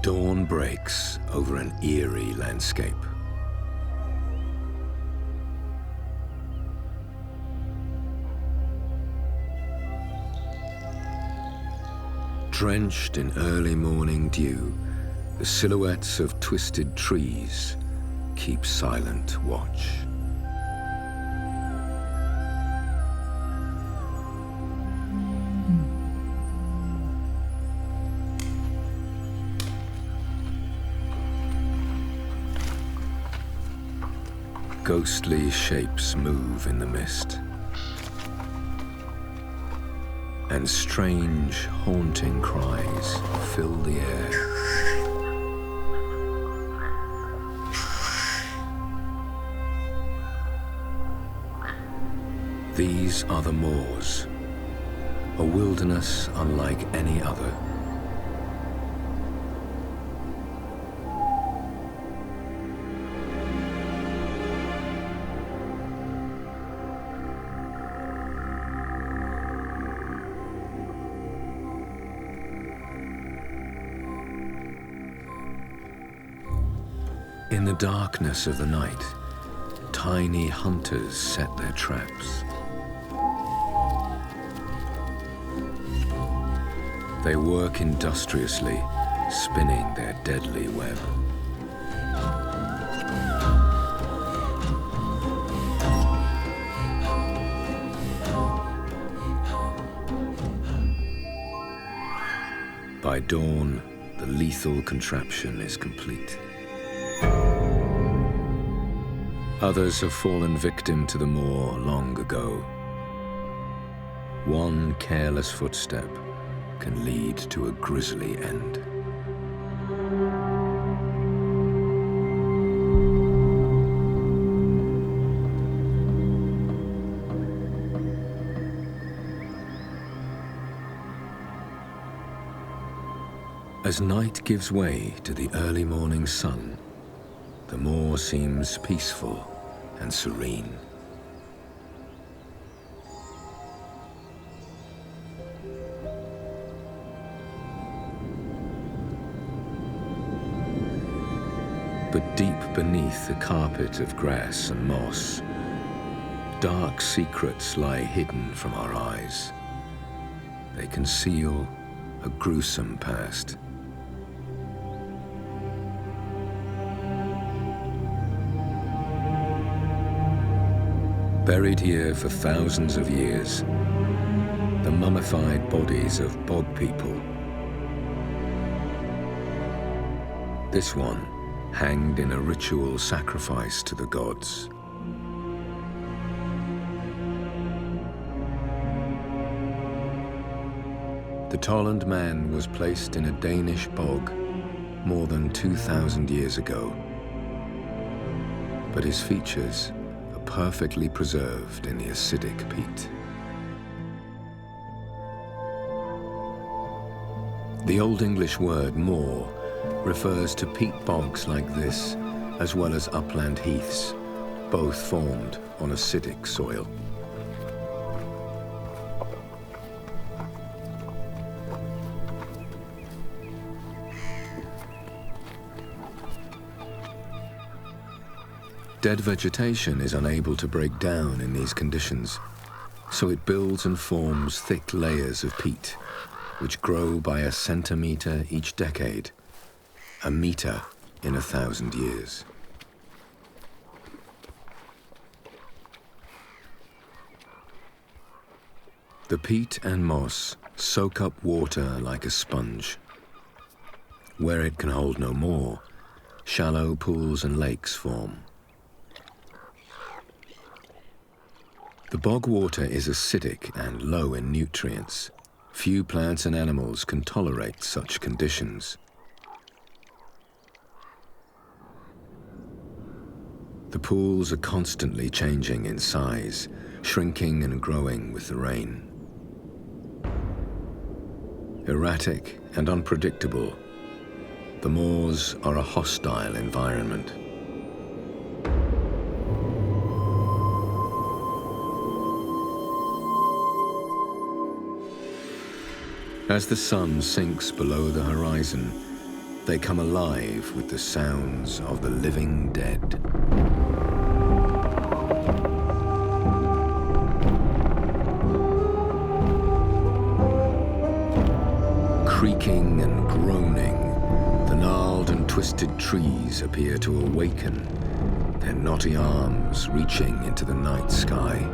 Dawn breaks over an eerie landscape. Drenched in early morning dew, the silhouettes of twisted trees keep silent watch. Ghostly shapes move in the mist, and strange, haunting cries fill the air. These are the Moors, a wilderness unlike any other. In the darkness of the night, tiny hunters set their traps. They work industriously, spinning their deadly web. By dawn, the lethal contraption is complete. Others have fallen victim to the Moor long ago. One careless footstep can lead to a grisly end. As night gives way to the early morning sun, the Moor seems peaceful and serene. But deep beneath the carpet of grass and moss, dark secrets lie hidden from our eyes. They conceal a gruesome past. Buried here for thousands of years, the mummified bodies of bog people. This one hanged in a ritual sacrifice to the gods. The Tolland man was placed in a Danish bog more than 2,000 years ago, but his features are perfectly preserved in the acidic peat. The Old English word moor refers to peat bogs like this, as well as upland heaths, both formed on acidic soil. Dead vegetation is unable to break down in these conditions, so it builds and forms thick layers of peat, which grow by a centimetre each decade, a metre in 1,000 years. The peat and moss soak up water like a sponge. Where it can hold no more, shallow pools and lakes form. The bog water is acidic and low in nutrients. Few plants and animals can tolerate such conditions. The pools are constantly changing in size, shrinking and growing with the rain. Erratic and unpredictable, the moors are a hostile environment. As the sun sinks below the horizon, They come alive with the sounds of the living dead. Creaking and groaning, the gnarled and twisted trees appear to awaken, their knotty arms reaching into the night sky.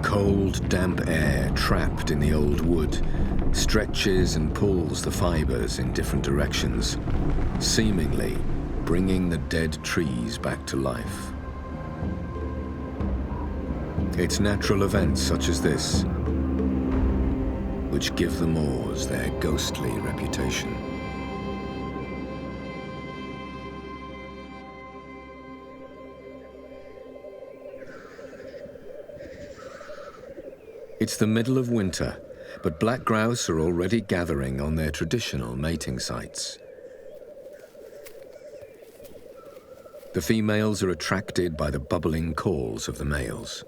Cold, damp air trapped in the old wood stretches and pulls the fibers in different directions, seemingly bringing the dead trees back to life. It's natural events such as this which give the Moors their ghostly reputation. It's the middle of winter, but black grouse are already gathering on their traditional mating sites. The females are attracted by the bubbling calls of the males.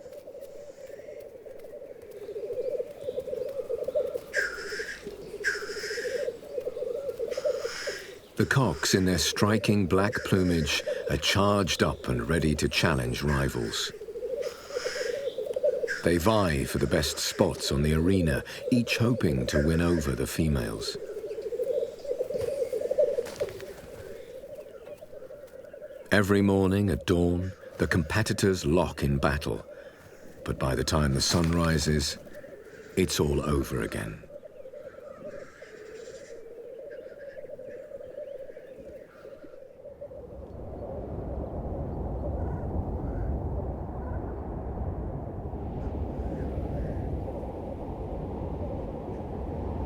The cocks in their striking black plumage are charged up and ready to challenge rivals. They vie for the best spots on the arena, each hoping to win over the females. Every morning at dawn, the competitors lock in battle. But by the time the sun rises, it's all over again.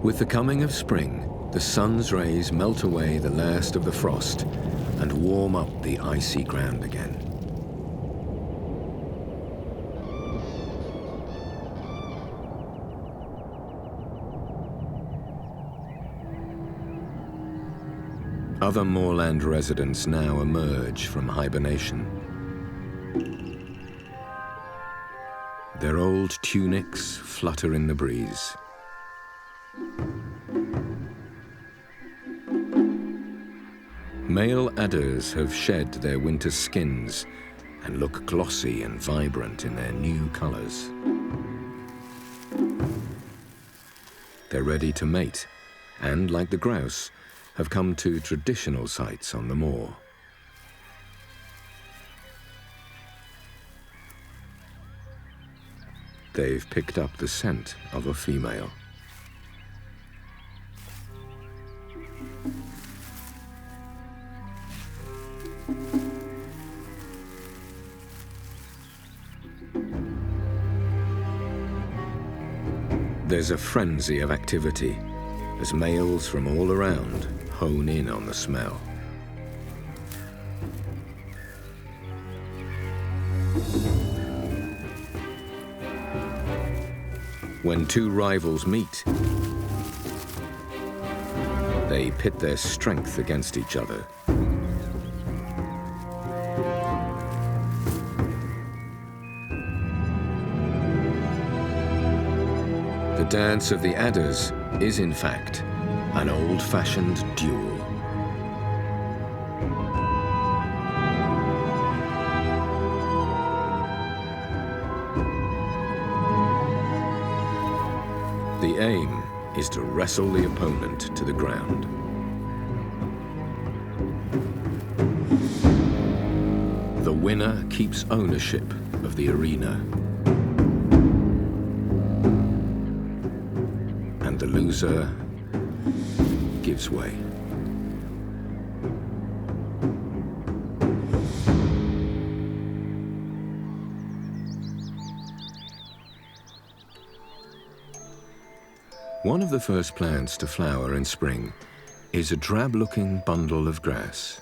With the coming of spring, the sun's rays melt away the last of the frost and warm up the icy ground again. Other moorland residents now emerge from hibernation. Their old tunics flutter in the breeze. Male adders have shed their winter skins and look glossy and vibrant in their new colors. They're ready to mate, and like the grouse, have come to traditional sites on the moor. They've picked up the scent of a female. There's a frenzy of activity as males from all around hone in on the smell. When two rivals meet, they pit their strength against each other. The dance of the adders is, in fact, an old-fashioned duel. The aim is to wrestle the opponent to the ground. The winner keeps ownership of the arena. And the loser gives way. One of the first plants to flower in spring is a drab-looking bundle of grass.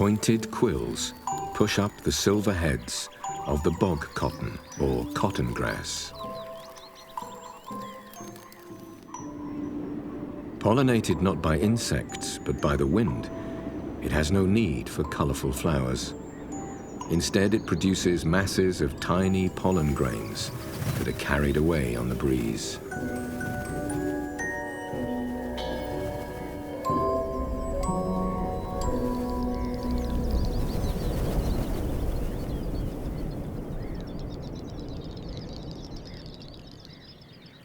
Pointed quills push up the silver heads of the bog cotton or cotton grass. Pollinated not by insects but by the wind, it has no need for colorful flowers. Instead, it produces masses of tiny pollen grains that are carried away on the breeze.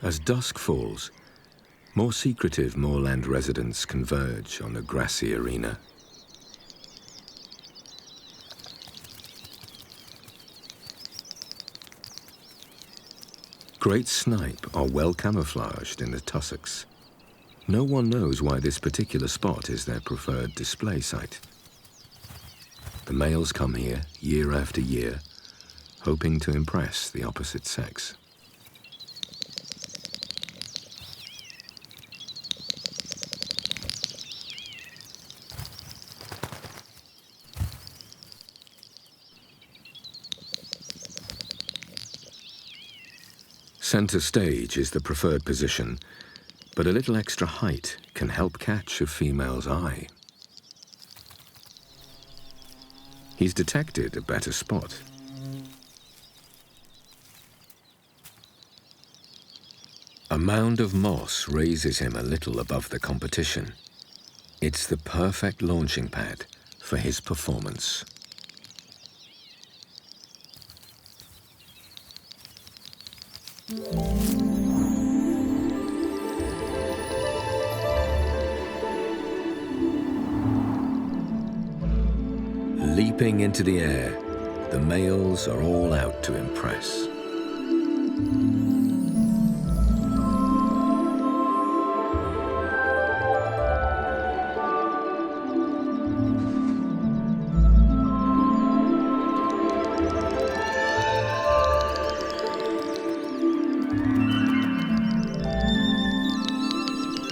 As dusk falls, more secretive moorland residents converge on the grassy arena. Great snipe are well camouflaged in the tussocks. No one knows why this particular spot is their preferred display site. The males come here year after year, hoping to impress the opposite sex. Center stage is the preferred position, but a little extra height can help catch a female's eye. He's detected a better spot. A mound of moss raises him a little above the competition. It's the perfect launching pad for his performance. Leaping into the air, the males are all out to impress.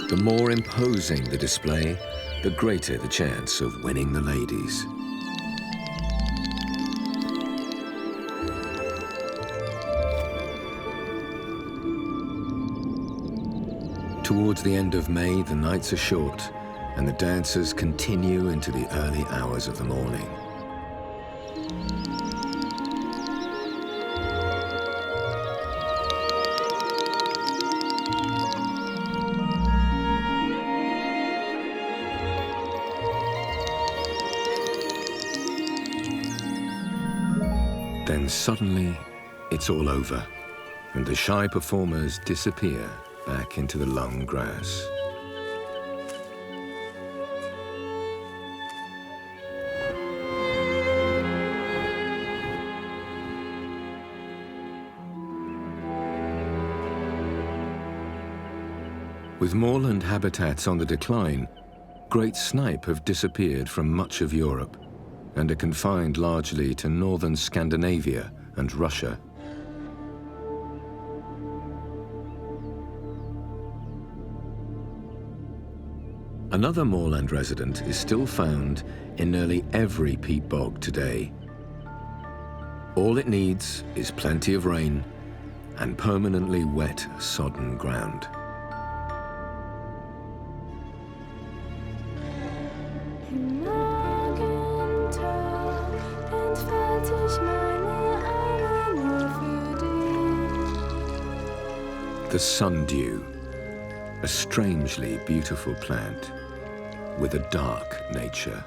The more imposing the display, the greater the chance of winning the ladies. Towards the end of May, the nights are short, and the dancers continue into the early hours of the morning. Then suddenly, it's all over, and the shy performers disappear back into the long grass. With moorland habitats on the decline, great snipe have disappeared from much of Europe and are confined largely to northern Scandinavia and Russia. Another moorland resident is still found in nearly every peat bog today. All it needs is plenty of rain and permanently wet, sodden ground. The sundew, a strangely beautiful plant with a dark nature.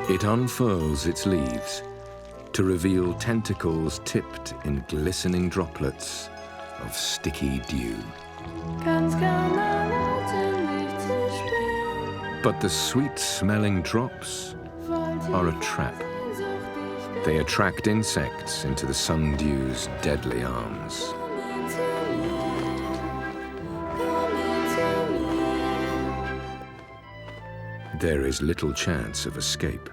It unfurls its leaves to reveal tentacles tipped in glistening droplets of sticky dew. But the sweet-smelling drops are a trap. They attract insects into the sundew's deadly arms. There is little chance of escape.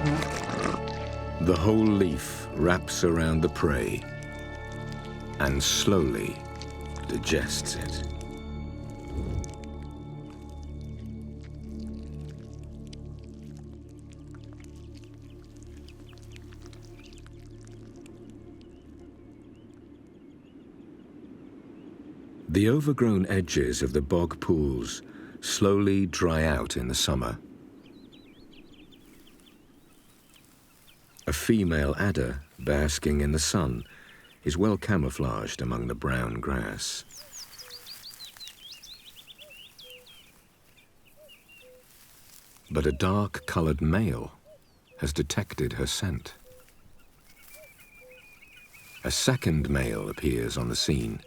The whole leaf wraps around the prey and slowly digests it. The overgrown edges of the bog pools slowly dry out in the summer. A female adder, basking in the sun, is well camouflaged among the brown grass. But a dark-colored male has detected her scent. A second male appears on the scene.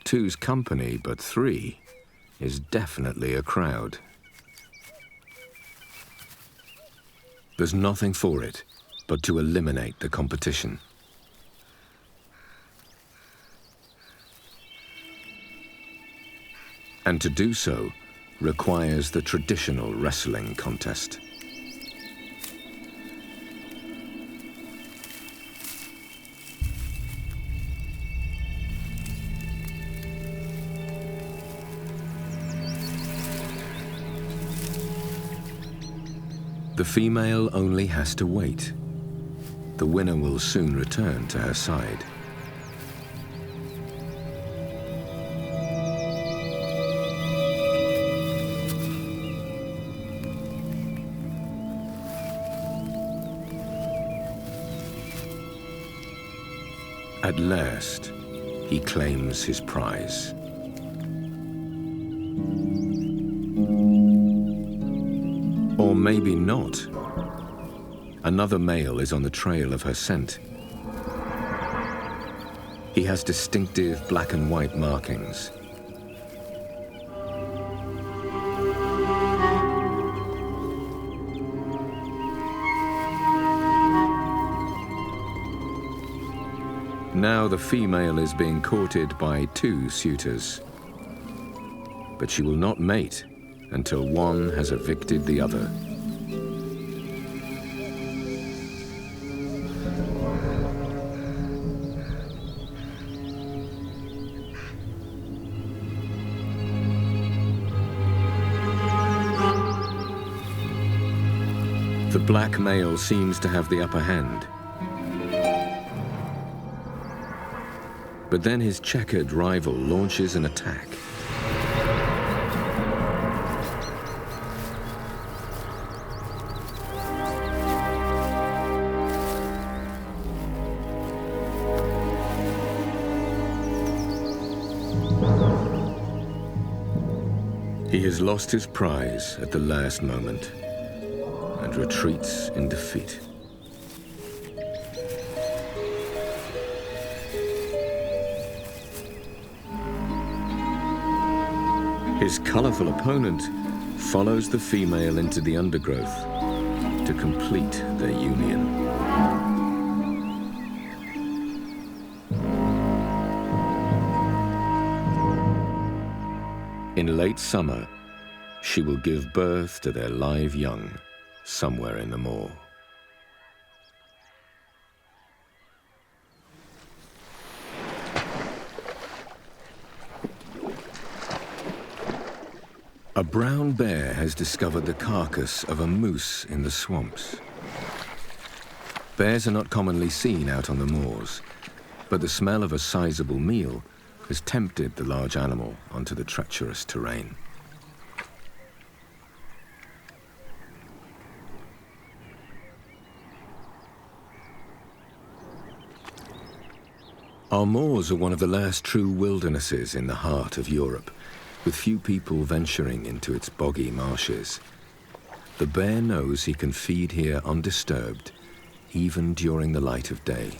Two's company, but three is definitely a crowd. There's nothing for it but to eliminate the competition. And to do so requires the traditional wrestling contest. The female only has to wait. The winner will soon return to her side. At last, he claims his prize. Or maybe not. Another male is on the trail of her scent. He has distinctive black and white markings. Now the female is being courted by two suitors. But she will not mate until one has evicted the other. The black male seems to have the upper hand. But then his checkered rival launches an attack. He has lost his prize at the last moment and retreats in defeat. His colorful opponent follows the female into the undergrowth to complete their union. In late summer, she will give birth to their live young somewhere in the moor. A brown bear has discovered the carcass of a moose in the swamps. Bears are not commonly seen out on the moors, but the smell of a sizable meal has tempted the large animal onto the treacherous terrain. Our moors are one of the last true wildernesses in the heart of Europe, with few people venturing into its boggy marshes. The bear knows he can feed here undisturbed, even during the light of day.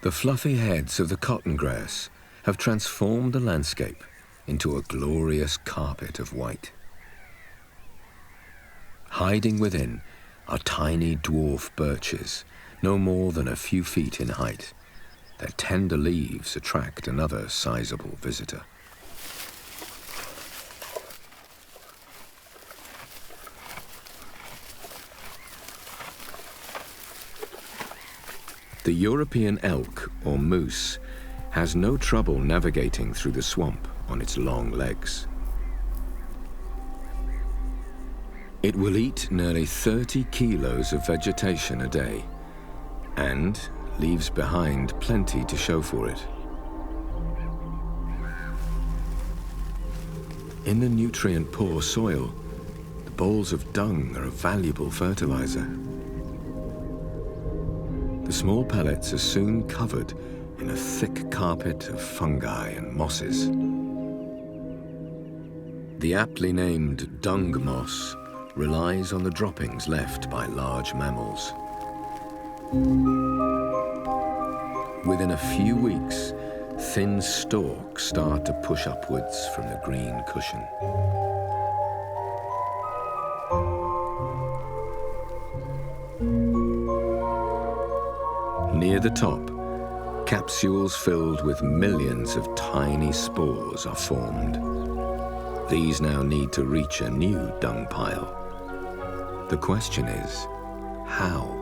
The fluffy heads of the cotton grass have transformed the landscape into a glorious carpet of white. Hiding within are tiny dwarf birches, no more than a few feet in height. Their tender leaves attract another sizable visitor. The European elk, or moose, has no trouble navigating through the swamp on its long legs. It will eat nearly 30 kilos of vegetation a day and leaves behind plenty to show for it. In the nutrient-poor soil, the balls of dung are a valuable fertilizer. The small pellets are soon covered in a thick carpet of fungi and mosses. The aptly named dung moss relies on the droppings left by large mammals. Within a few weeks, thin stalks start to push upwards from the green cushion. Near the top, capsules filled with millions of tiny spores are formed. These now need to reach a new dung pile. The question is, how?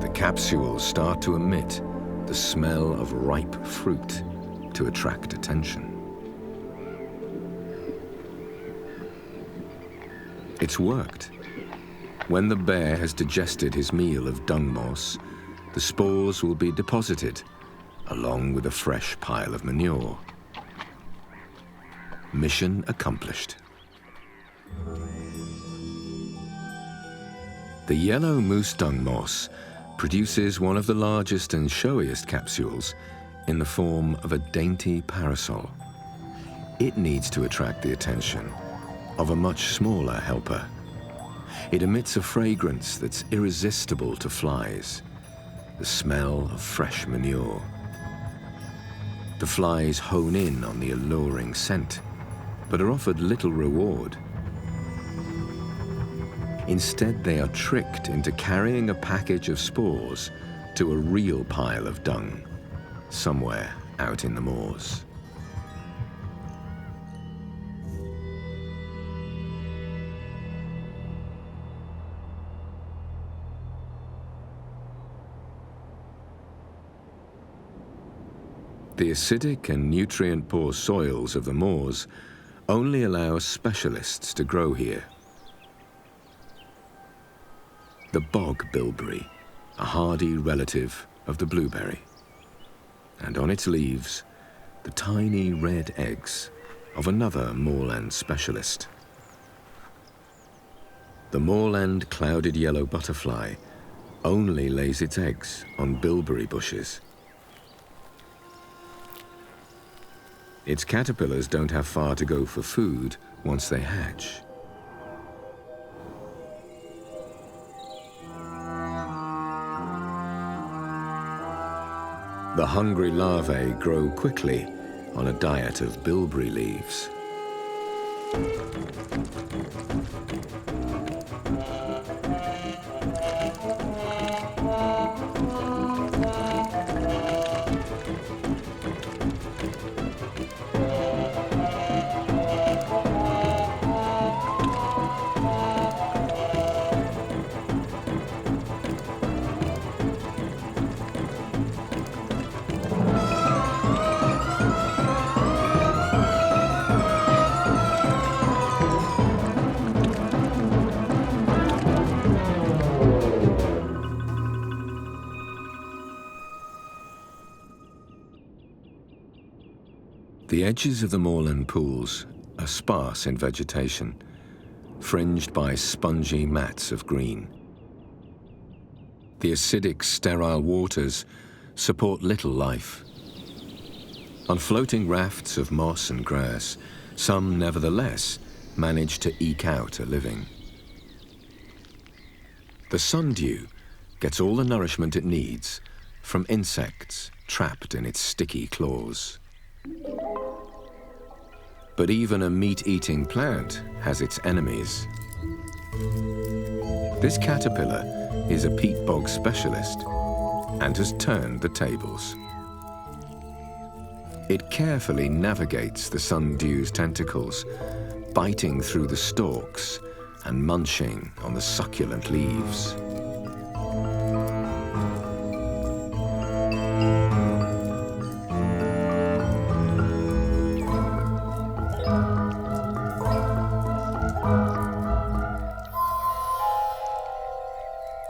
The capsules start to emit the smell of ripe fruit to attract attention. It's worked. When the bear has digested his meal of dung moss, the spores will be deposited along with a fresh pile of manure. Mission accomplished. The yellow moose dung moss produces one of the largest and showiest capsules in the form of a dainty parasol. It needs to attract the attention of a much smaller helper. It emits a fragrance that's irresistible to flies, the smell of fresh manure. The flies hone in on the alluring scent, but are offered little reward. Instead, they are tricked into carrying a package of spores to a real pile of dung, somewhere out in the moors. The acidic and nutrient-poor soils of the moors only allow specialists to grow here. The bog bilberry, a hardy relative of the blueberry, and on its leaves, the tiny red eggs of another moorland specialist. The moorland clouded yellow butterfly only lays its eggs on bilberry bushes. Its caterpillars don't have far to go for food once they hatch. The hungry larvae grow quickly on a diet of bilberry leaves. The edges of the moorland pools are sparse in vegetation, fringed by spongy mats of green. The acidic, sterile waters support little life. On floating rafts of moss and grass, some nevertheless manage to eke out a living. The sundew gets all the nourishment it needs from insects trapped in its sticky claws. But even a meat-eating plant has its enemies. This caterpillar is a peat bog specialist and has turned the tables. It carefully navigates the sundew's tentacles, biting through the stalks and munching on the succulent leaves.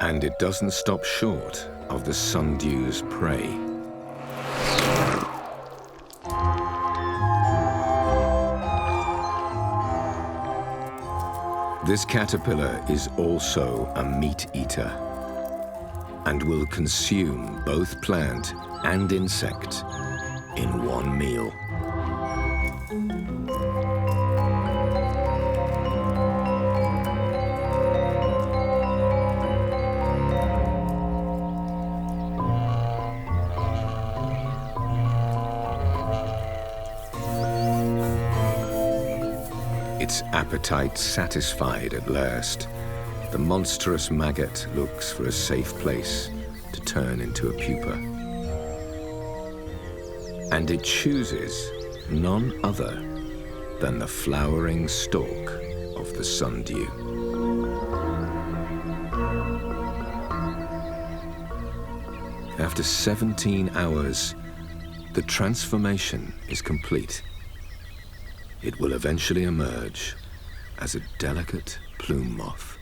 And it doesn't stop short of the sundew's prey. This caterpillar is also a meat eater and will consume both plant and insect in one meal. Its appetite satisfied at last, the monstrous maggot looks for a safe place to turn into a pupa. And it chooses none other than the flowering stalk of the sundew. After 17 hours, the transformation is complete. It will eventually emerge as a delicate plume moth.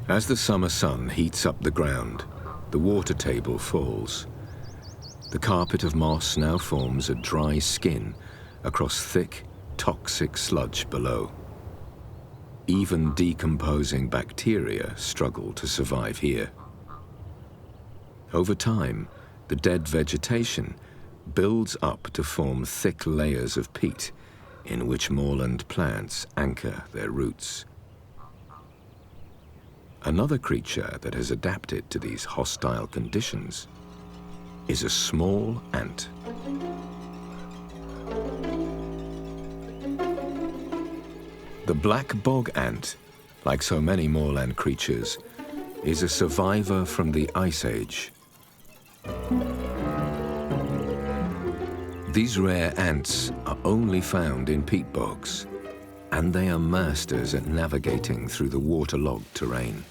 As the summer sun heats up the ground, the water table falls. The carpet of moss now forms a dry skin across thick, toxic sludge below. Even decomposing bacteria struggle to survive here. Over time, the dead vegetation builds up to form thick layers of peat in which moorland plants anchor their roots. Another creature that has adapted to these hostile conditions is a small ant. The black bog ant, like so many moorland creatures, is a survivor from the Ice Age. These rare ants are only found in peat bogs, and they are masters at navigating through the waterlogged terrain.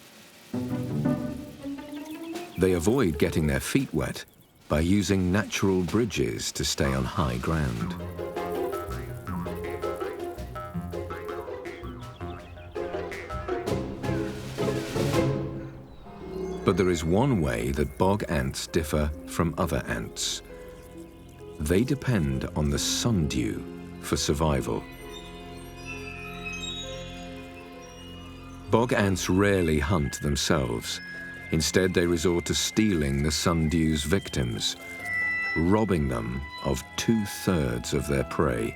They avoid getting their feet wet by using natural bridges to stay on high ground. But there is one way that bog ants differ from other ants. They depend on the sundew for survival. Bog ants rarely hunt themselves. Instead, they resort to stealing the sundew's victims, robbing them of 2/3 of their prey.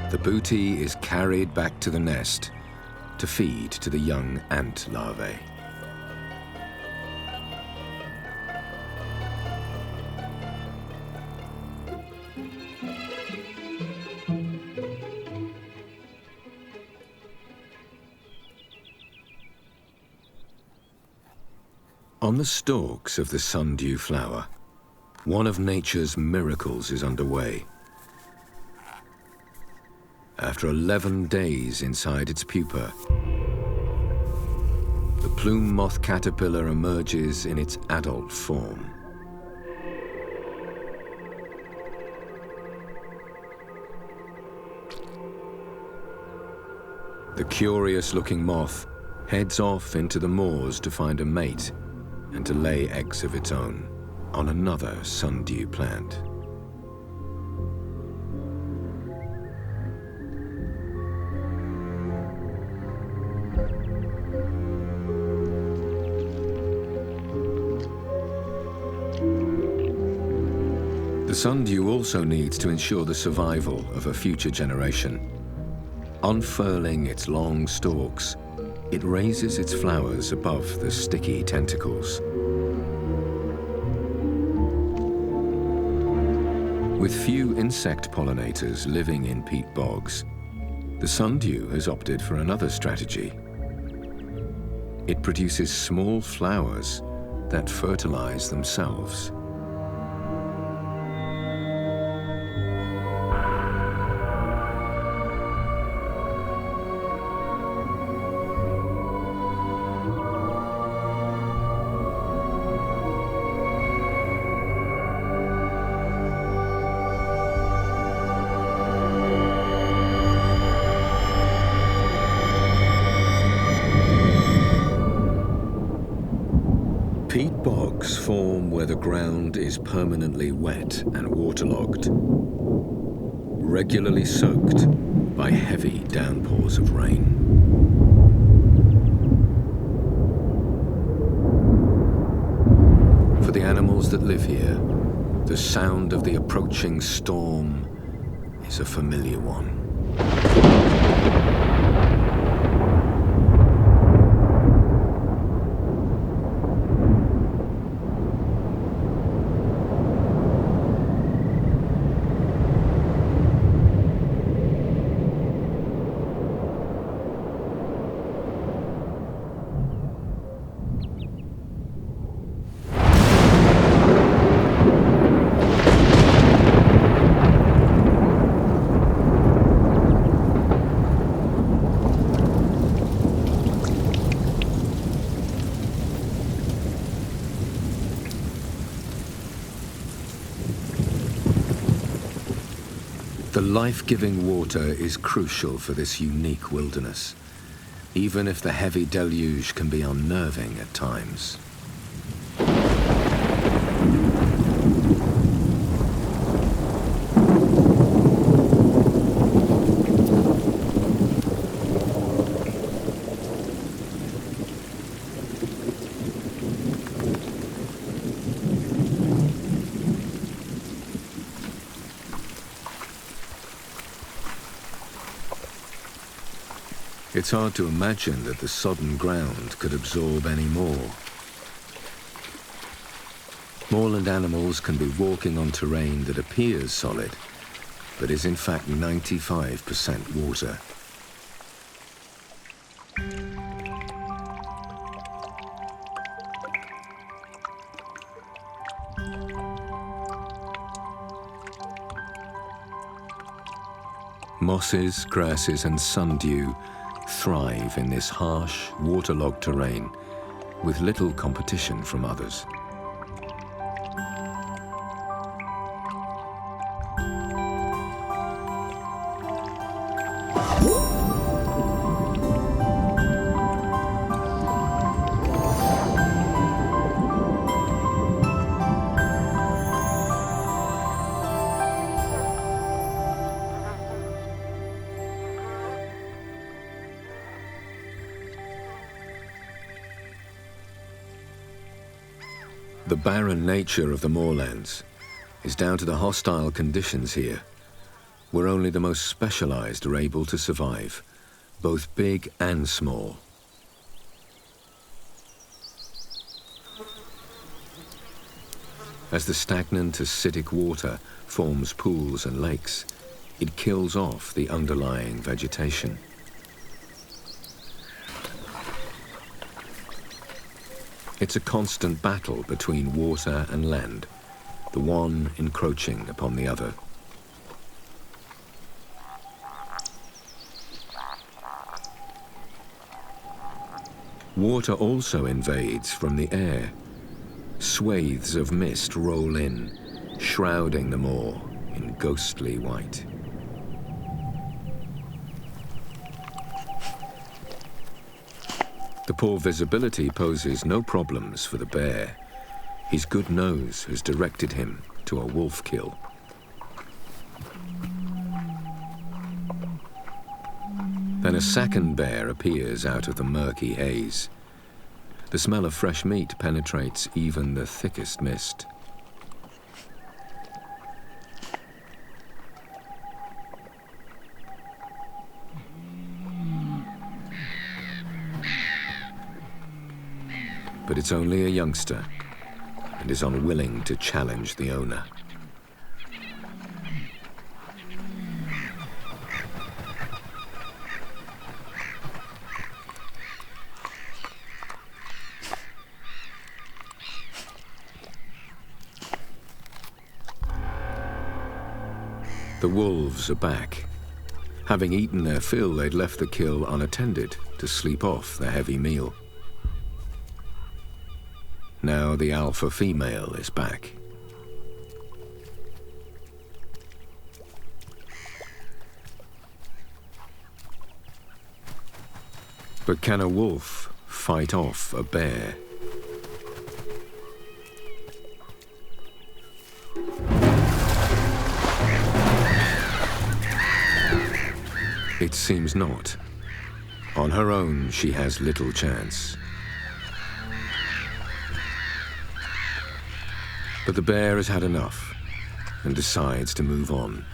The booty is carried back to the nest to feed to the young ant larvae. On the stalks of the sundew flower, one of nature's miracles is underway. After 11 days inside its pupa, the plume moth caterpillar emerges in its adult form. The curious-looking moth heads off into the moors to find a mate and to lay eggs of its own on another sundew plant. sundew also needs to ensure the survival of a future generation. Unfurling its long stalks, it raises its flowers above the sticky tentacles. With few insect pollinators living in peat bogs, the sundew has opted for another strategy. It produces small flowers that fertilize themselves. Peat bogs form where the ground is permanently wet and waterlogged, regularly soaked by heavy downpours of rain. For the animals that live here, the sound of the approaching storm is a familiar one. The life-giving water is crucial for this unique wilderness, even if the heavy deluge can be unnerving at times. It's hard to imagine that the sodden ground could absorb any more. Moorland animals can be walking on terrain that appears solid, but is in fact 95% water. Mosses, grasses and sundew thrive in this harsh, waterlogged terrain with little competition from others. The barren nature of the moorlands is down to the hostile conditions here, where only the most specialized are able to survive, both big and small. As the stagnant acidic water forms pools and lakes, it kills off the underlying vegetation. It's a constant battle between water and land, the one encroaching upon the other. Water also invades from the air. Swathes of mist roll in, shrouding the moor in ghostly white. The poor visibility poses no problems for the bear. His good nose has directed him to a wolf kill. Then a second bear appears out of the murky haze. The smell of fresh meat penetrates even the thickest mist. but it's only a youngster and is unwilling to challenge the owner. The wolves are back. Having eaten their fill, they'd left the kill unattended to sleep off the heavy meal. Now the alpha female is back. But can a wolf fight off a bear? It seems not. On her own, she has little chance. But the bear has had enough and decides to move on.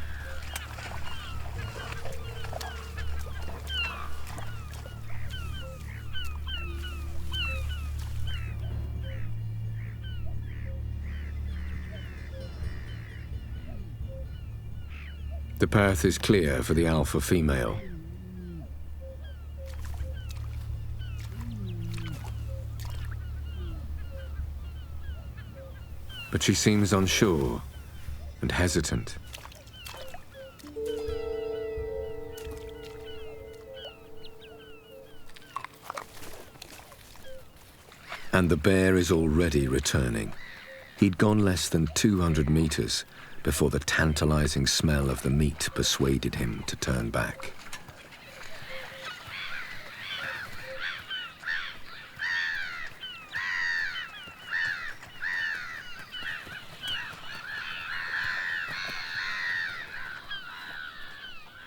The path is clear for the alpha female. But she seems unsure and hesitant. And the bear is already returning. He'd gone less than 200 meters before the tantalizing smell of the meat persuaded him to turn back.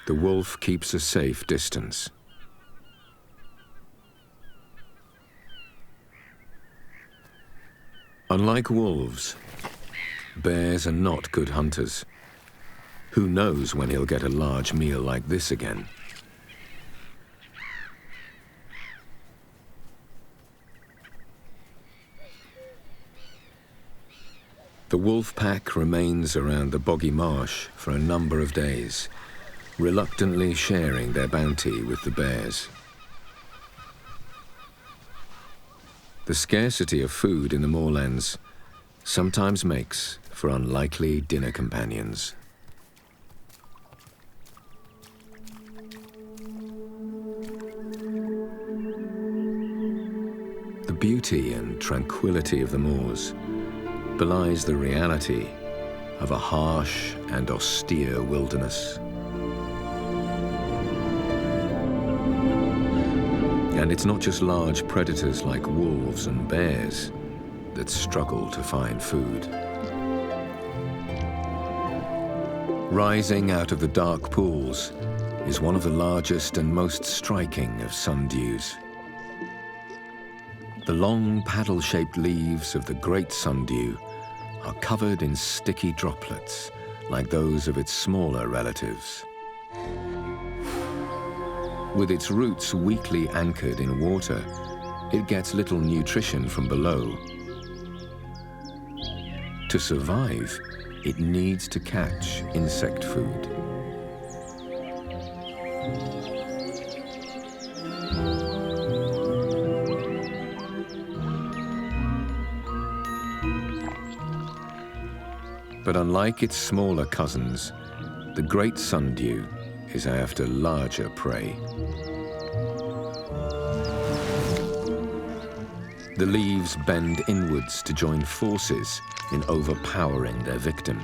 The wolf keeps a safe distance. Unlike wolves, bears are not good hunters. Who knows when he'll get a large meal like this again? The wolf pack remains around the boggy marsh for a number of days, reluctantly sharing their bounty with the bears. The scarcity of food in the moorlands sometimes makes for unlikely dinner companions. The beauty and tranquility of the moors belies the reality of a harsh and austere wilderness. And it's not just large predators like wolves and bears that struggle to find food. Rising out of the dark pools is one of the largest and most striking of sundews. The long paddle-shaped leaves of the great sundew are covered in sticky droplets like those of its smaller relatives. With its roots weakly anchored in water, it gets little nutrition from below. To survive, it needs to catch insect food. But unlike its smaller cousins, the great sundew is after larger prey. The leaves bend inwards to join forces in overpowering their victim.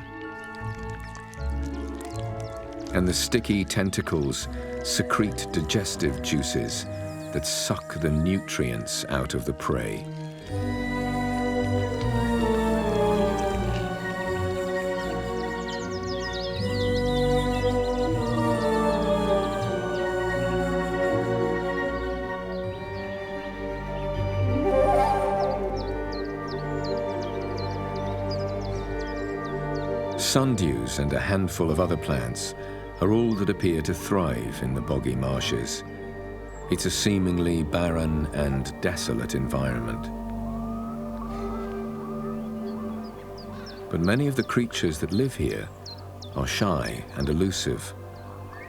And the sticky tentacles secrete digestive juices that suck the nutrients out of the prey. Sundews and a handful of other plants are all that appear to thrive in the boggy marshes. It's a seemingly barren and desolate environment. But many of the creatures that live here are shy and elusive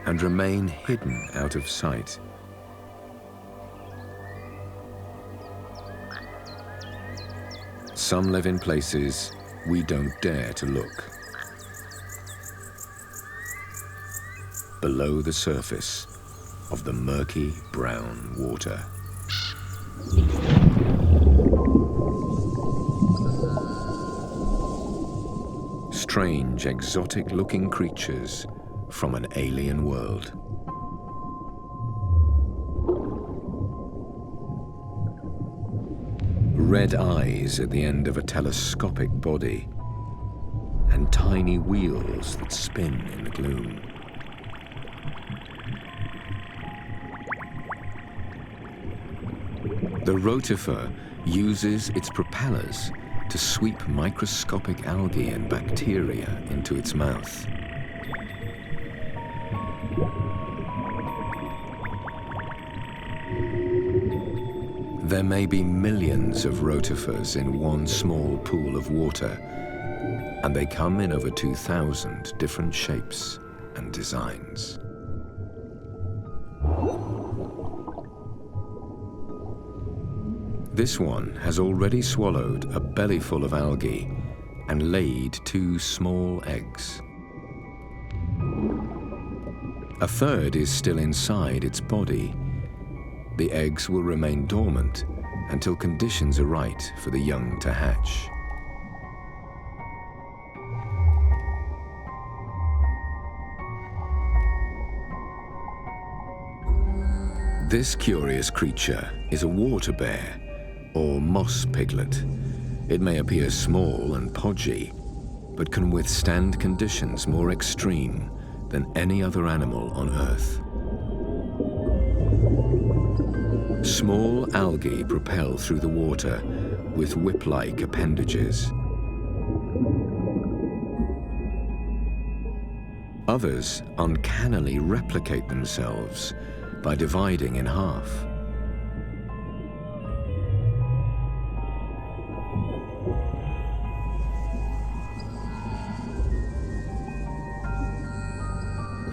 and remain hidden out of sight. Some live in places we don't dare to look. Below the surface of the murky brown water. Strange, exotic-looking creatures from an alien world. Red eyes at the end of a telescopic body, and tiny wheels that spin in the gloom. The rotifer uses its propellers to sweep microscopic algae and bacteria into its mouth. There may be millions of rotifers in one small pool of water, and they come in over 2,000 different shapes and designs. This one has already swallowed a bellyful of algae and laid 2 small eggs. A third is still inside its body. The eggs will remain dormant until conditions are right for the young to hatch. This curious creature is a water bear, or moss piglet. It may appear small and podgy, but can withstand conditions more extreme than any other animal on Earth. Small algae propel through the water with whip-like appendages. Others uncannily replicate themselves by dividing in half.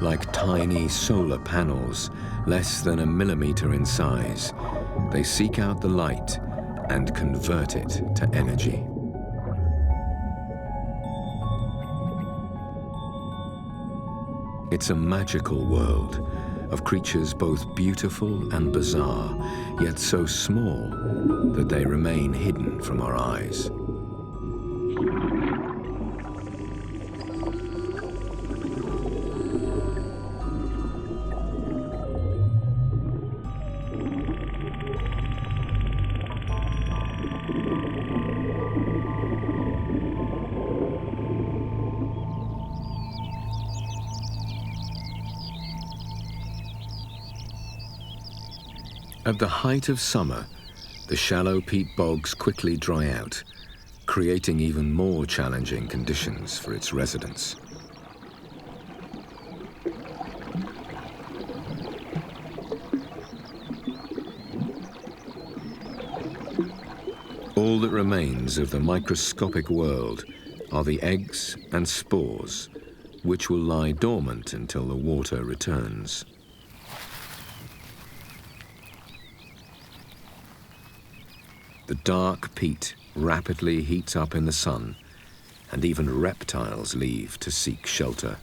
Like tiny solar panels, less than a millimeter in size, they seek out the light and convert it to energy. It's a magical world of creatures both beautiful and bizarre, yet so small that they remain hidden from our eyes. At the height of summer, the shallow peat bogs quickly dry out, creating even more challenging conditions for its residents. All that remains of the microscopic world are the eggs and spores, which will lie dormant until the water returns. The dark peat rapidly heats up in the sun, and even reptiles leave to seek shelter.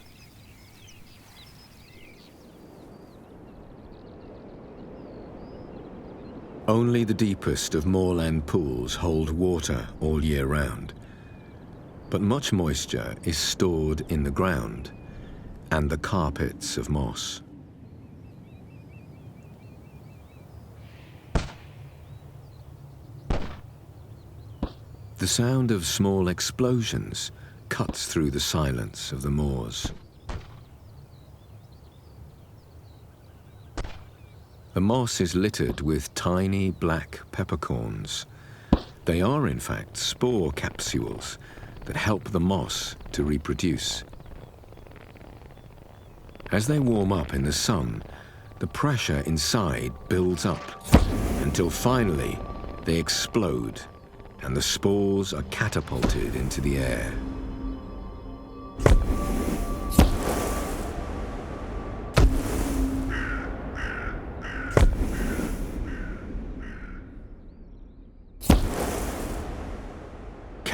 Only the deepest of moorland pools hold water all year round, but much moisture is stored in the ground and the carpets of moss. The sound of small explosions cuts through the silence of the moors. The moss is littered with tiny black peppercorns. They are, in fact, spore capsules that help the moss to reproduce. As they warm up in the sun, the pressure inside builds up until finally they explode and the spores are catapulted into the air.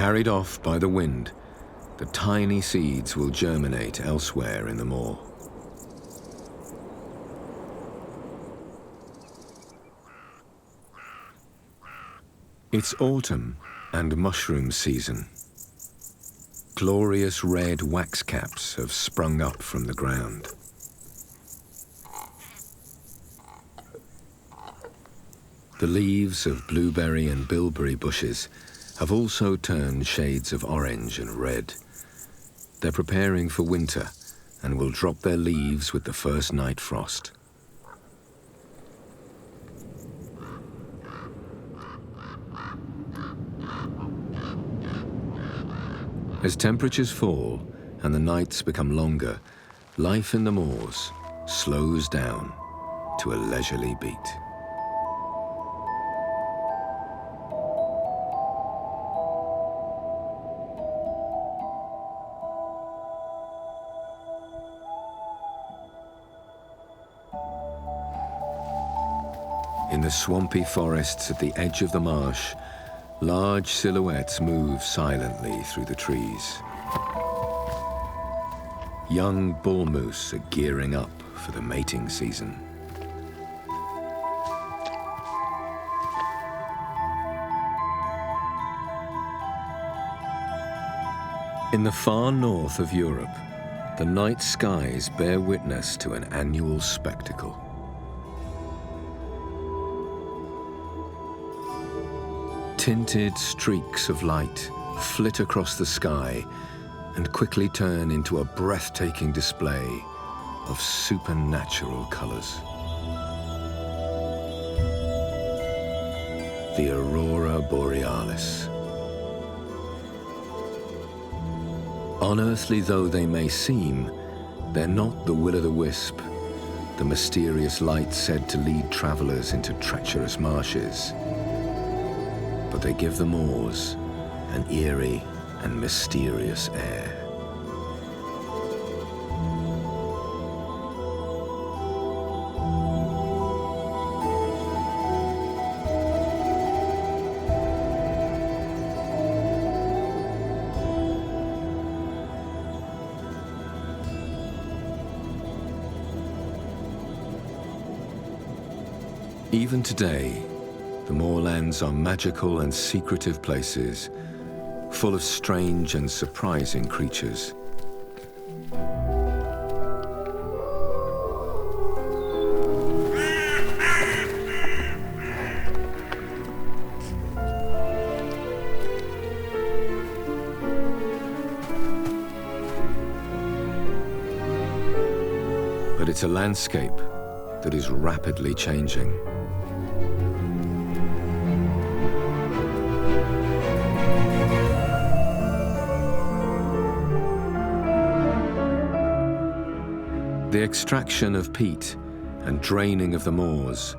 Carried off by the wind, the tiny seeds will germinate elsewhere in the moor. It's autumn and mushroom season. Glorious red wax caps have sprung up from the ground. The leaves of blueberry and bilberry bushes have also turned shades of orange and red. They're preparing for winter and will drop their leaves with the first night frost. As temperatures fall and the nights become longer, life in the moors slows down to a leisurely beat. In the swampy forests at the edge of the marsh, large silhouettes move silently through the trees. Young bull moose are gearing up for the mating season. In the far north of Europe, the night skies bear witness to an annual spectacle. Tinted streaks of light flit across the sky and quickly turn into a breathtaking display of supernatural colors. The aurora borealis. Unearthly though they may seem, they're not the will-o'-the-wisp, the mysterious light said to lead travelers into treacherous marshes. But they give the moors an eerie and mysterious air. Even today, the moorlands are magical and secretive places, full of strange and surprising creatures. But it's a landscape that is rapidly changing. The extraction of peat and draining of the moors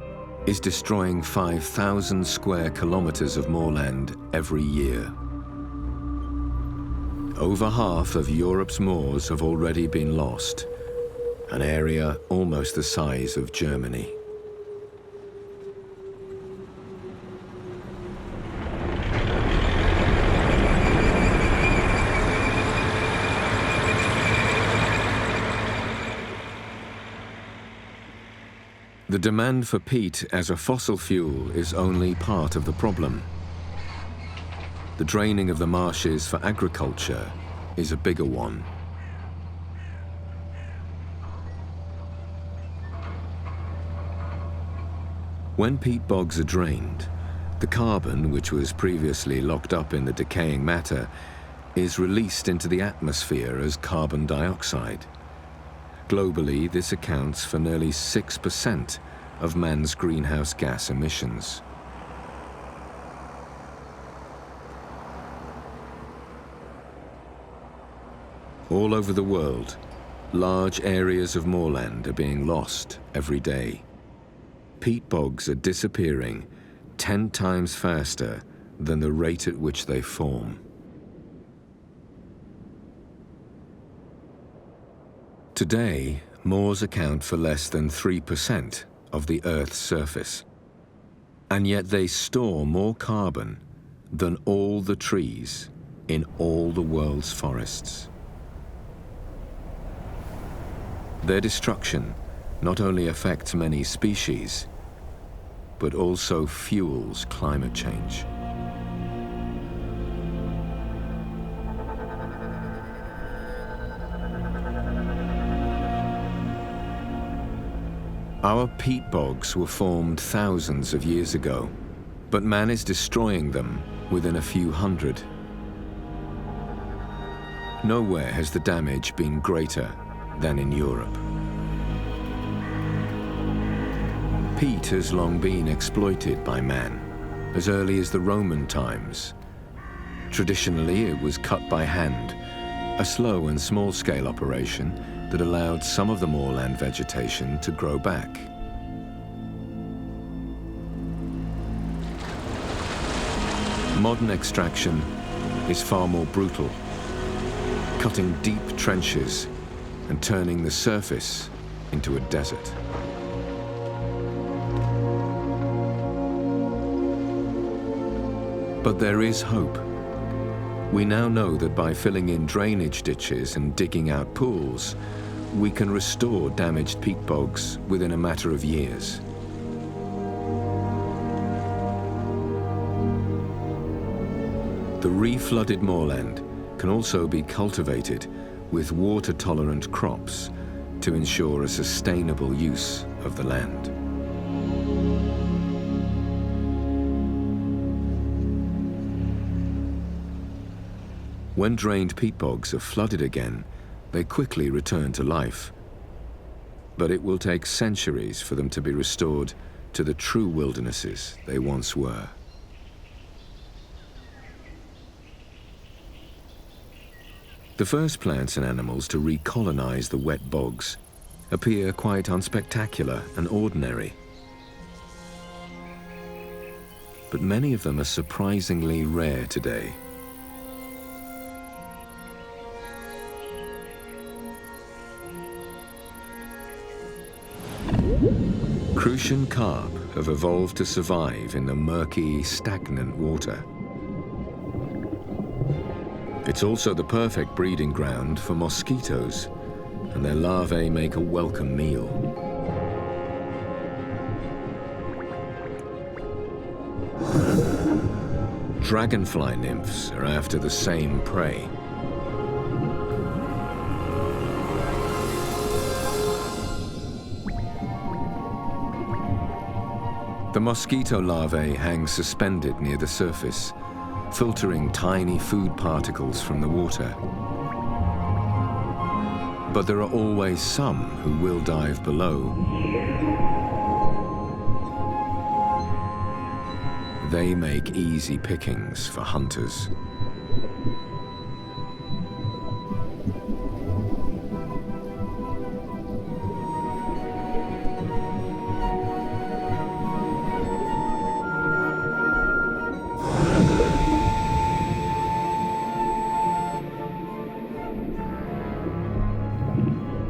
is destroying 5,000 square kilometers of moorland every year. Over half of Europe's moors have already been lost, an area almost the size of Germany. The demand for peat as a fossil fuel is only part of the problem. The draining of the marshes for agriculture is a bigger one. When peat bogs are drained, the carbon, which was previously locked up in the decaying matter, is released into the atmosphere as carbon dioxide. Globally, this accounts for nearly 6% of man's greenhouse gas emissions. All over the world, large areas of moorland are being lost every day. Peat bogs are disappearing 10 times faster than the rate at which they form. Today, moors account for less than 3% of the Earth's surface, and yet they store more carbon than all the trees in all the world's forests. Their destruction not only affects many species, but also fuels climate change. Our peat bogs were formed thousands of years ago, but man is destroying them within a few hundred. Nowhere has the damage been greater than in Europe. Peat has long been exploited by man, as early as the Roman times. Traditionally, it was cut by hand, a slow and small-scale operation that allowed some of the moorland vegetation to grow back. Modern extraction is far more brutal, cutting deep trenches and turning the surface into a desert. But there is hope. We now know that by filling in drainage ditches and digging out pools, we can restore damaged peat bogs within a matter of years. The re-flooded moorland can also be cultivated with water-tolerant crops to ensure a sustainable use of the land. When drained peat bogs are flooded again, they quickly return to life. But it will take centuries for them to be restored to the true wildernesses they once were. The first plants and animals to recolonize the wet bogs appear quite unspectacular and ordinary. But many of them are surprisingly rare today. Crucian carp have evolved to survive in the murky, stagnant water. It's also the perfect breeding ground for mosquitoes, and their larvae make a welcome meal. Dragonfly nymphs are after the same prey. The mosquito larvae hang suspended near the surface, filtering tiny food particles from the water. But there are always some who will dive below. They make easy pickings for hunters.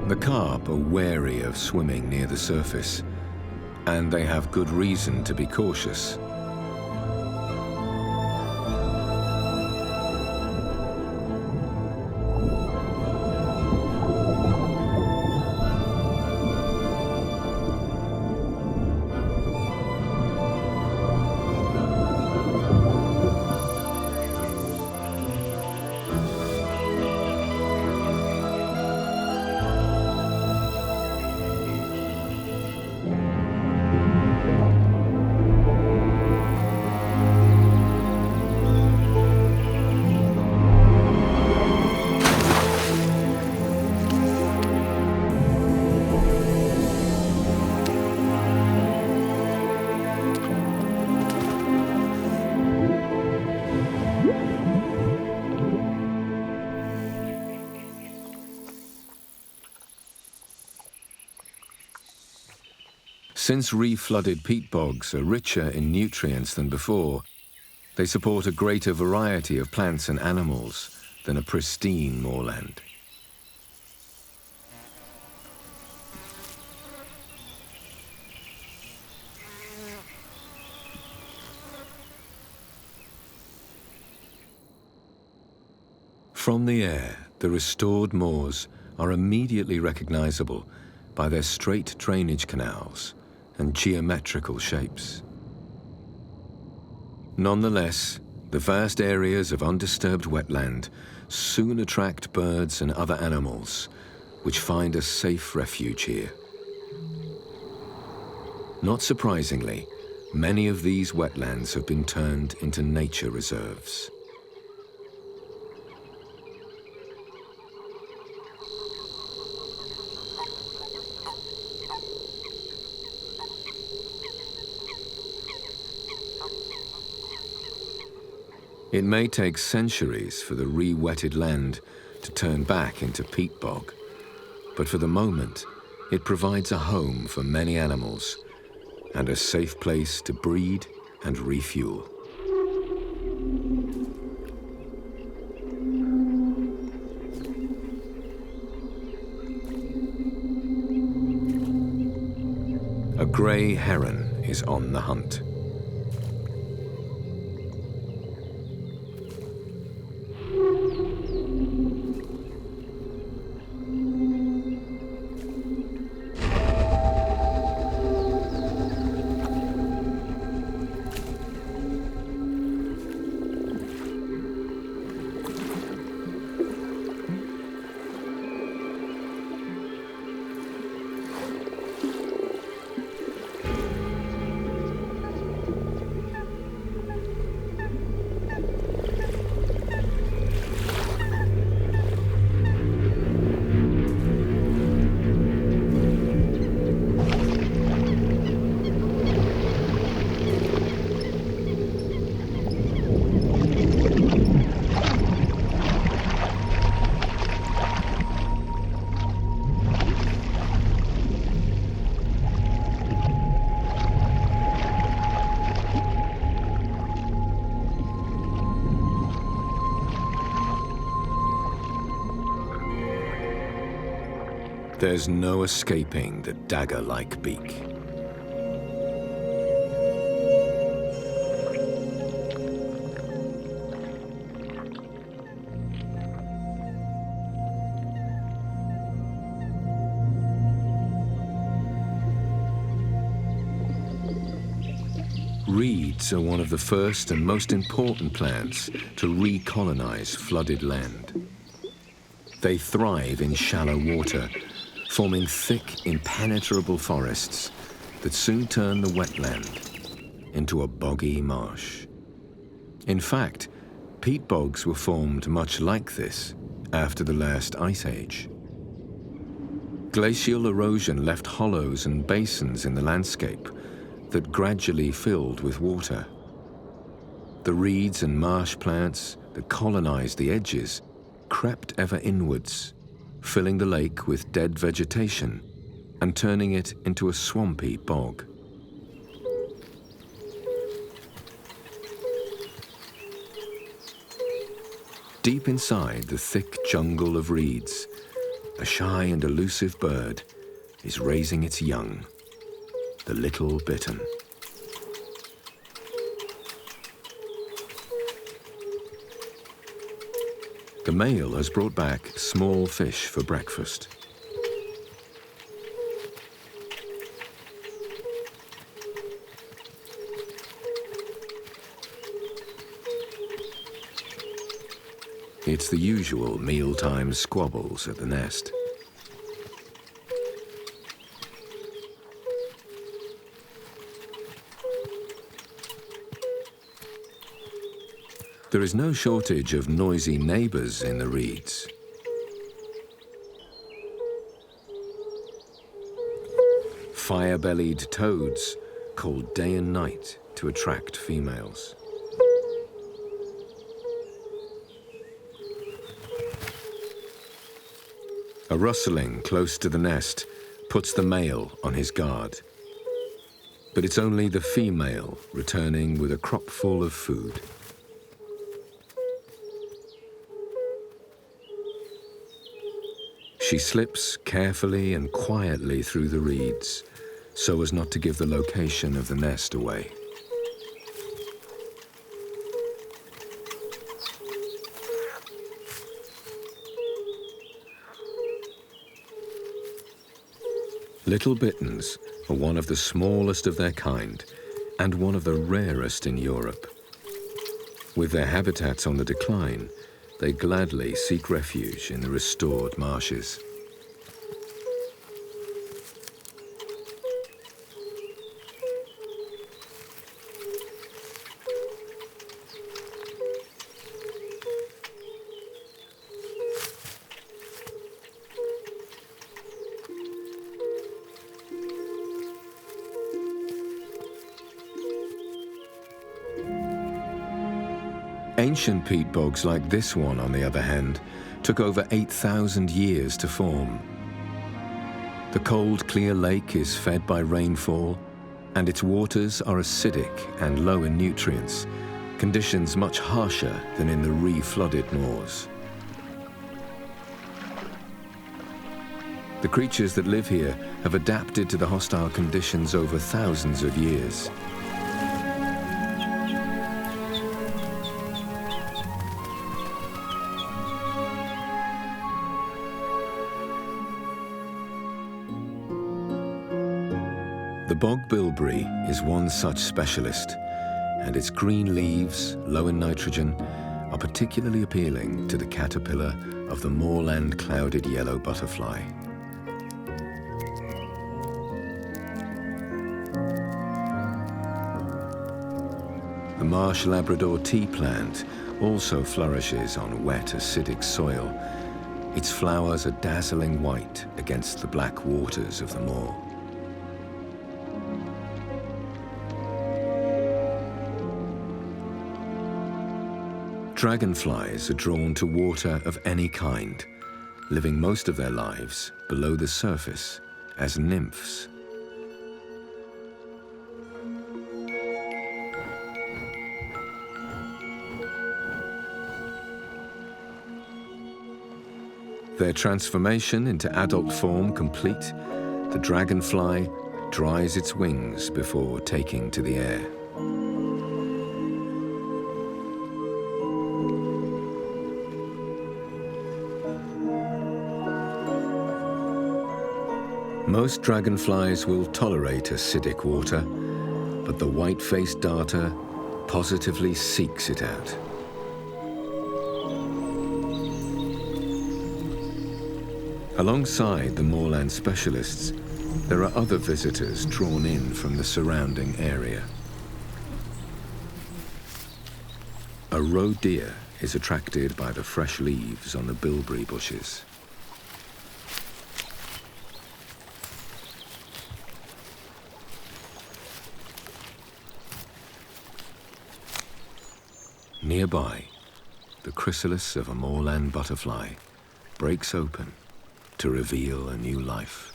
The carp are wary of swimming near the surface, and they have good reason to be cautious. Since re-flooded peat bogs are richer in nutrients than before, they support a greater variety of plants and animals than a pristine moorland. From the air, the restored moors are immediately recognizable by their straight drainage canals and geometrical shapes. Nonetheless, the vast areas of undisturbed wetland soon attract birds and other animals, which find a safe refuge here. Not surprisingly, many of these wetlands have been turned into nature reserves. It may take centuries for the re-wetted land to turn back into peat bog, but for the moment, it provides a home for many animals and a safe place to breed and refuel. A grey heron is on the hunt. There's no escaping the dagger-like beak. Reeds are one of the first and most important plants to recolonize flooded land. They thrive in shallow water, forming thick, impenetrable forests that soon turn the wetland into a boggy marsh. In fact, peat bogs were formed much like this after the last ice age. Glacial erosion left hollows and basins in the landscape that gradually filled with water. The reeds and marsh plants that colonized the edges crept ever inwards, filling the lake with dead vegetation and turning it into a swampy bog. Deep inside the thick jungle of reeds, a shy and elusive bird is raising its young, the little bittern. The male has brought back small fish for breakfast. It's the usual mealtime squabbles at the nest. There is no shortage of noisy neighbors in the reeds. Fire-bellied toads call day and night to attract females. A rustling close to the nest puts the male on his guard. But it's only the female returning with a crop full of food. She slips carefully and quietly through the reeds so as not to give the location of the nest away. Little bitterns are one of the smallest of their kind and one of the rarest in Europe. With their habitats on the decline, they gladly seek refuge in the restored marshes. Ancient peat bogs like this one, on the other hand, took over 8,000 years to form. The cold, clear lake is fed by rainfall, and its waters are acidic and low in nutrients, conditions much harsher than in the re-flooded moors. The creatures that live here have adapted to the hostile conditions over thousands of years. The bog bilberry is one such specialist, and its green leaves, low in nitrogen, are particularly appealing to the caterpillar of the moorland clouded yellow butterfly. The marsh Labrador tea plant also flourishes on wet, acidic soil. Its flowers are dazzling white against the black waters of the moor. Dragonflies are drawn to water of any kind, living most of their lives below the surface as nymphs. Their transformation into adult form complete, the dragonfly dries its wings before taking to the air. Most dragonflies will tolerate acidic water, but the white-faced darter positively seeks it out. Alongside the moorland specialists, there are other visitors drawn in from the surrounding area. A roe deer is attracted by the fresh leaves on the bilberry bushes. Nearby, the chrysalis of a moorland butterfly breaks open to reveal a new life.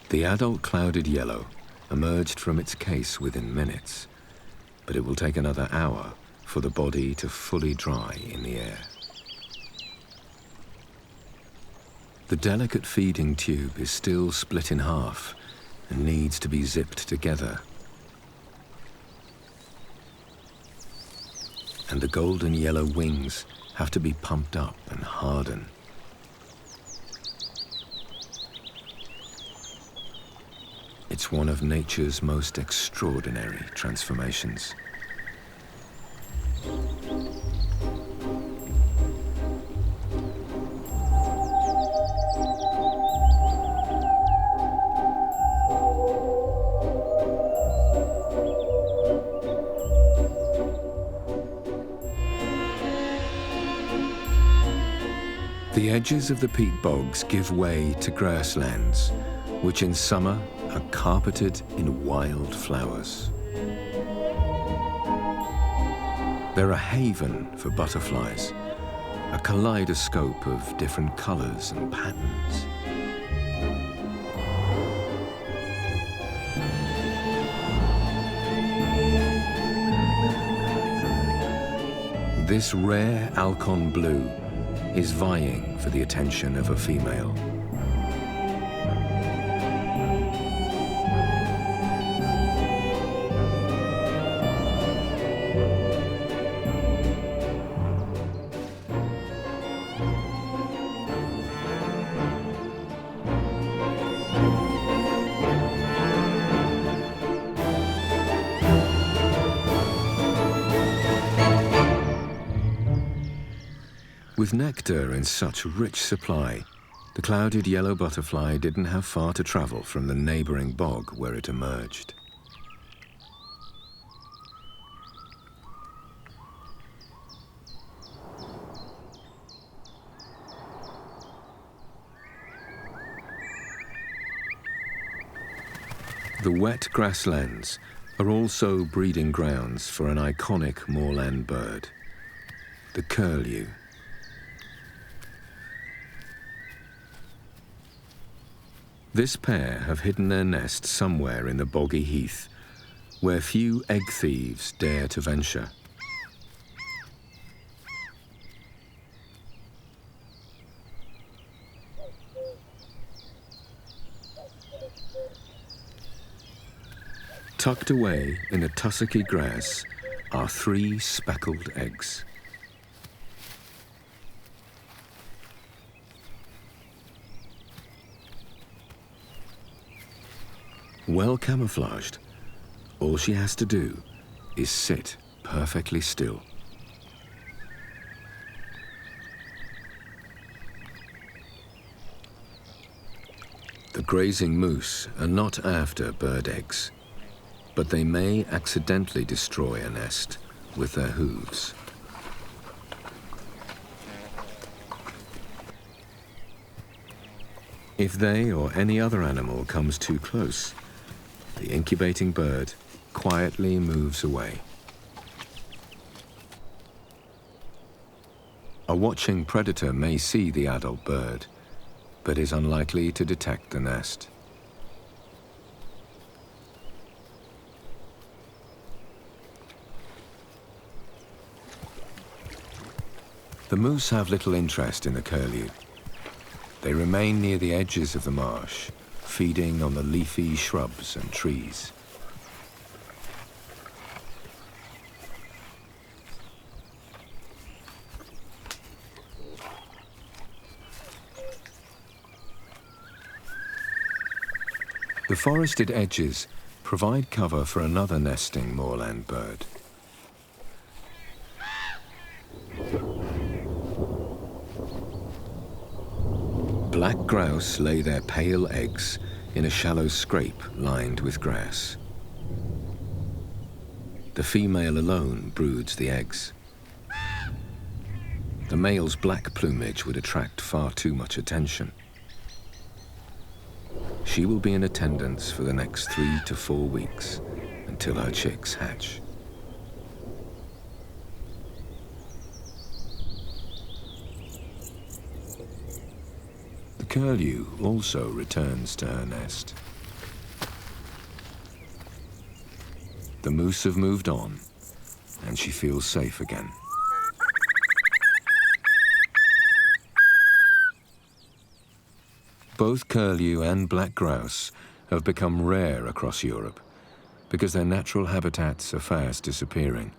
The adult clouded yellow emerged from its case within minutes, but it will take another hour for the body to fully dry in the air. The delicate feeding tube is still split in half and needs to be zipped together. And the golden yellow wings have to be pumped up and harden. It's one of nature's most extraordinary transformations. The edges of the peat bogs give way to grasslands, which in summer are carpeted in wild flowers. They're a haven for butterflies, a kaleidoscope of different colors and patterns. This rare Alcon blue is vying for the attention of a female. With nectar in such rich supply, the clouded yellow butterfly didn't have far to travel from the neighboring bog where it emerged. The wet grasslands are also breeding grounds for an iconic moorland bird, the curlew. This pair have hidden their nest somewhere in the boggy heath, where few egg thieves dare to venture. Tucked away in the tussocky grass are 3 speckled eggs. Well camouflaged, all she has to do is sit perfectly still. The grazing moose are not after bird eggs, but they may accidentally destroy a nest with their hooves. If they or any other animal comes too close, the incubating bird quietly moves away. A watching predator may see the adult bird, but is unlikely to detect the nest. The moose have little interest in the curlew. They remain near the edges of the marsh, feeding on the leafy shrubs and trees. The forested edges provide cover for another nesting moorland bird. Black grouse lay their pale eggs in a shallow scrape lined with grass. The female alone broods the eggs. The male's black plumage would attract far too much attention. She will be in attendance for the next 3 to 4 weeks until her chicks hatch. The curlew also returns to her nest. The moose have moved on, and she feels safe again. Both curlew and black grouse have become rare across Europe because their natural habitats are fast disappearing.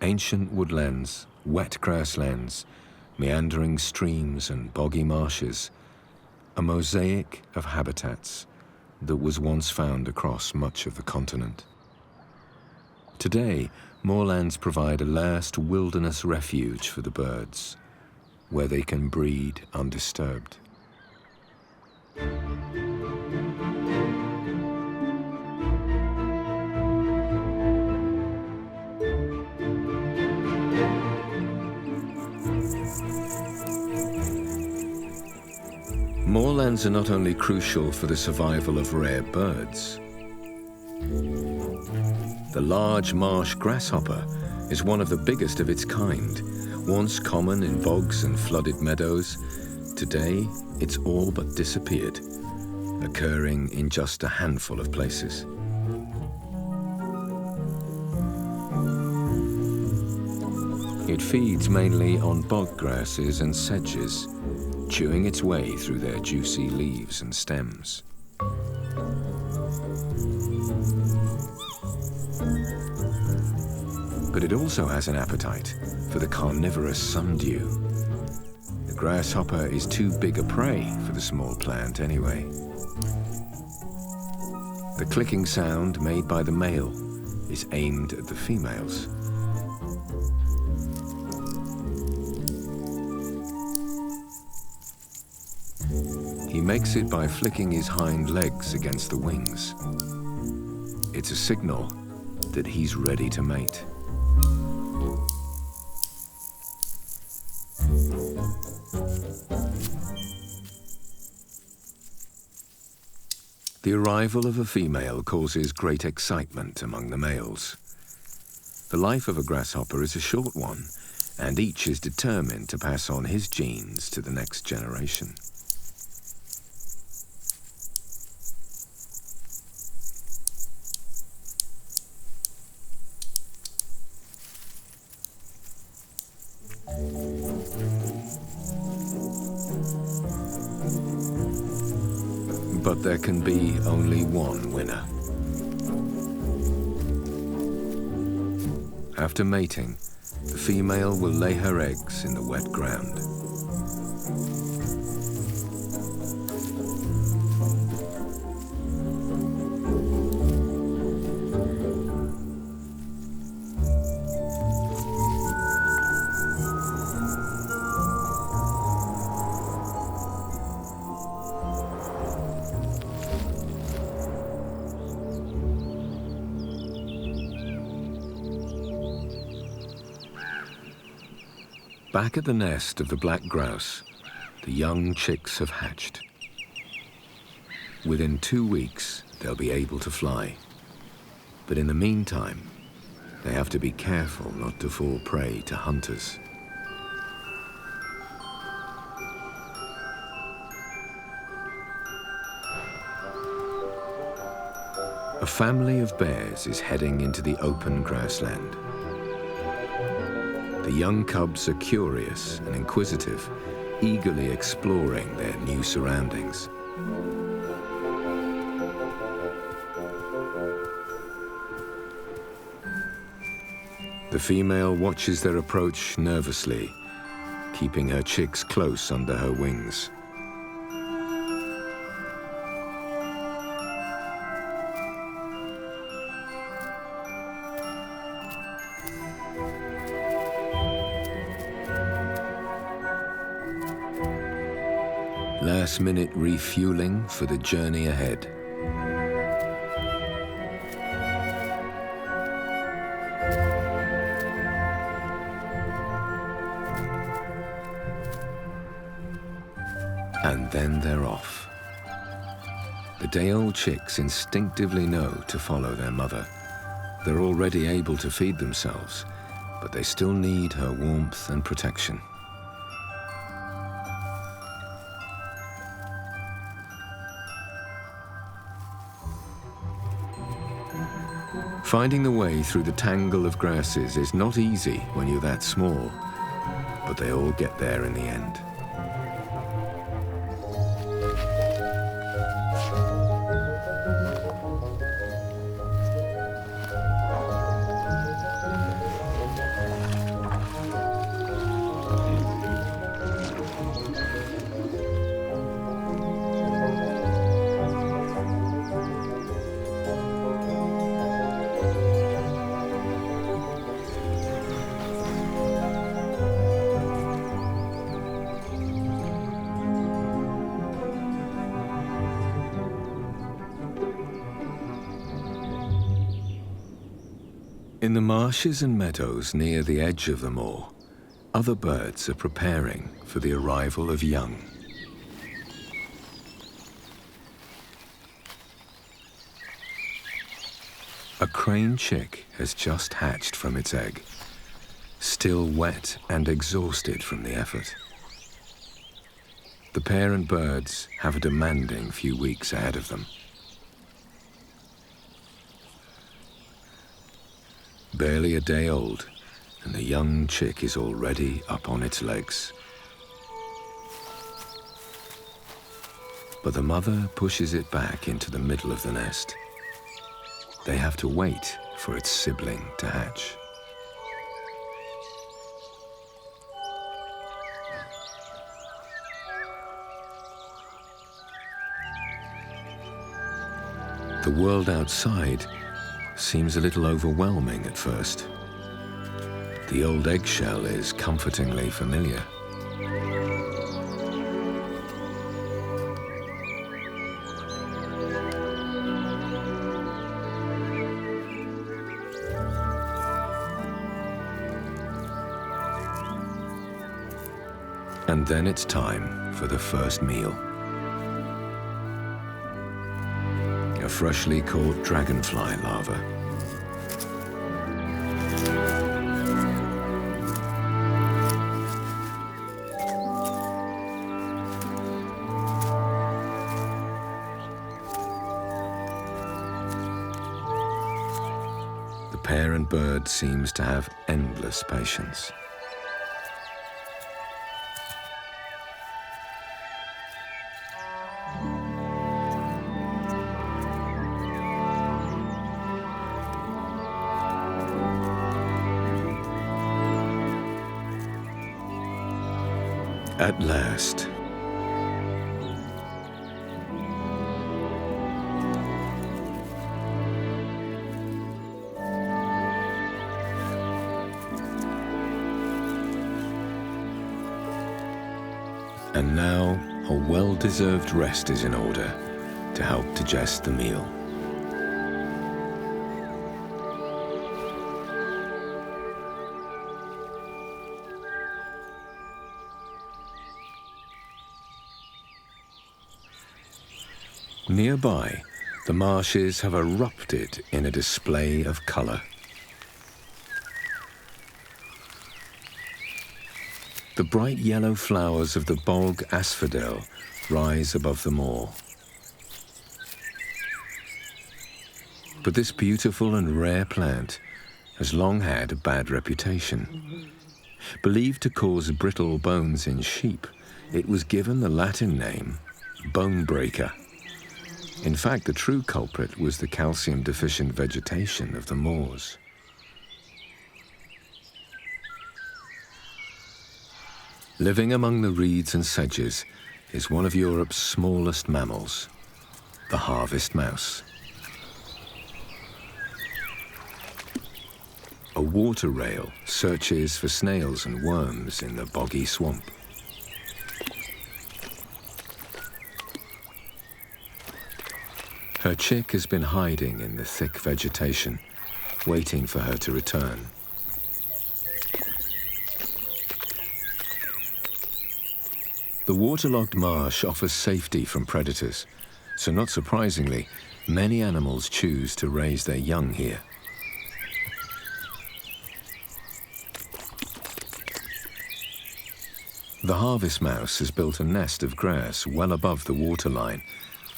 Ancient woodlands, wet grasslands, meandering streams and boggy marshes, a mosaic of habitats that was once found across much of the continent. Today, moorlands provide a last wilderness refuge for the birds, where they can breed undisturbed. Moorlands are not only crucial for the survival of rare birds. The large marsh grasshopper is one of the biggest of its kind. Once common in bogs and flooded meadows, today it's all but disappeared, occurring in just a handful of places. It feeds mainly on bog grasses and sedges, chewing its way through their juicy leaves and stems. But it also has an appetite for the carnivorous sundew. The grasshopper is too big a prey for the small plant anyway. The clicking sound made by the male is aimed at the females. He makes it by flicking his hind legs against the wings. It's a signal that he's ready to mate. The arrival of a female causes great excitement among the males. The life of a grasshopper is a short one, and each is determined to pass on his genes to the next generation. But there can be only one winner. After mating, the female will lay her eggs in the wet ground. Back at the nest of the black grouse, the young chicks have hatched. Within 2 weeks, they'll be able to fly. But in the meantime, they have to be careful not to fall prey to hunters. A family of bears is heading into the open grassland. The young cubs are curious and inquisitive, eagerly exploring their new surroundings. The female watches their approach nervously, keeping her chicks close under her wings. Last-minute refueling for the journey ahead. And then they're off. The day-old chicks instinctively know to follow their mother. They're already able to feed themselves, but they still need her warmth and protection. Finding the way through the tangle of grasses is not easy when you're that small, but they all get there in the end. In the marshes and meadows near the edge of the moor, other birds are preparing for the arrival of young. A crane chick has just hatched from its egg, still wet and exhausted from the effort. The parent birds have a demanding few weeks ahead of them. Barely a day old, and the young chick is already up on its legs. But the mother pushes it back into the middle of the nest. They have to wait for its sibling to hatch. The world outside seems a little overwhelming at first. The old eggshell is comfortingly familiar. And then it's time for the first meal. A freshly caught dragonfly larva. The parent bird seems to have endless patience. At last. And now a well-deserved rest is in order to help digest the meal. Nearby, the marshes have erupted in a display of colour. The bright yellow flowers of the bog asphodel rise above the moor. But this beautiful and rare plant has long had a bad reputation. Believed to cause brittle bones in sheep, it was given the Latin name bone breaker. In fact, the true culprit was the calcium-deficient vegetation of the moors. Living among the reeds and sedges is one of Europe's smallest mammals, the harvest mouse. A water rail searches for snails and worms in the boggy swamp. Her chick has been hiding in the thick vegetation, waiting for her to return. The waterlogged marsh offers safety from predators, so not surprisingly, many animals choose to raise their young here. The harvest mouse has built a nest of grass well above the waterline,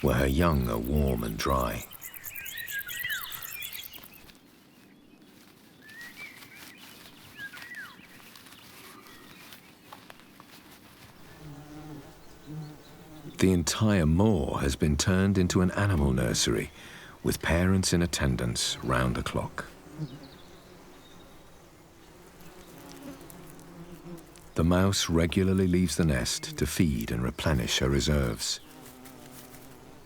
where her young are warm and dry. The entire moor has been turned into an animal nursery, with parents in attendance round the clock. The mouse regularly leaves the nest to feed and replenish her reserves.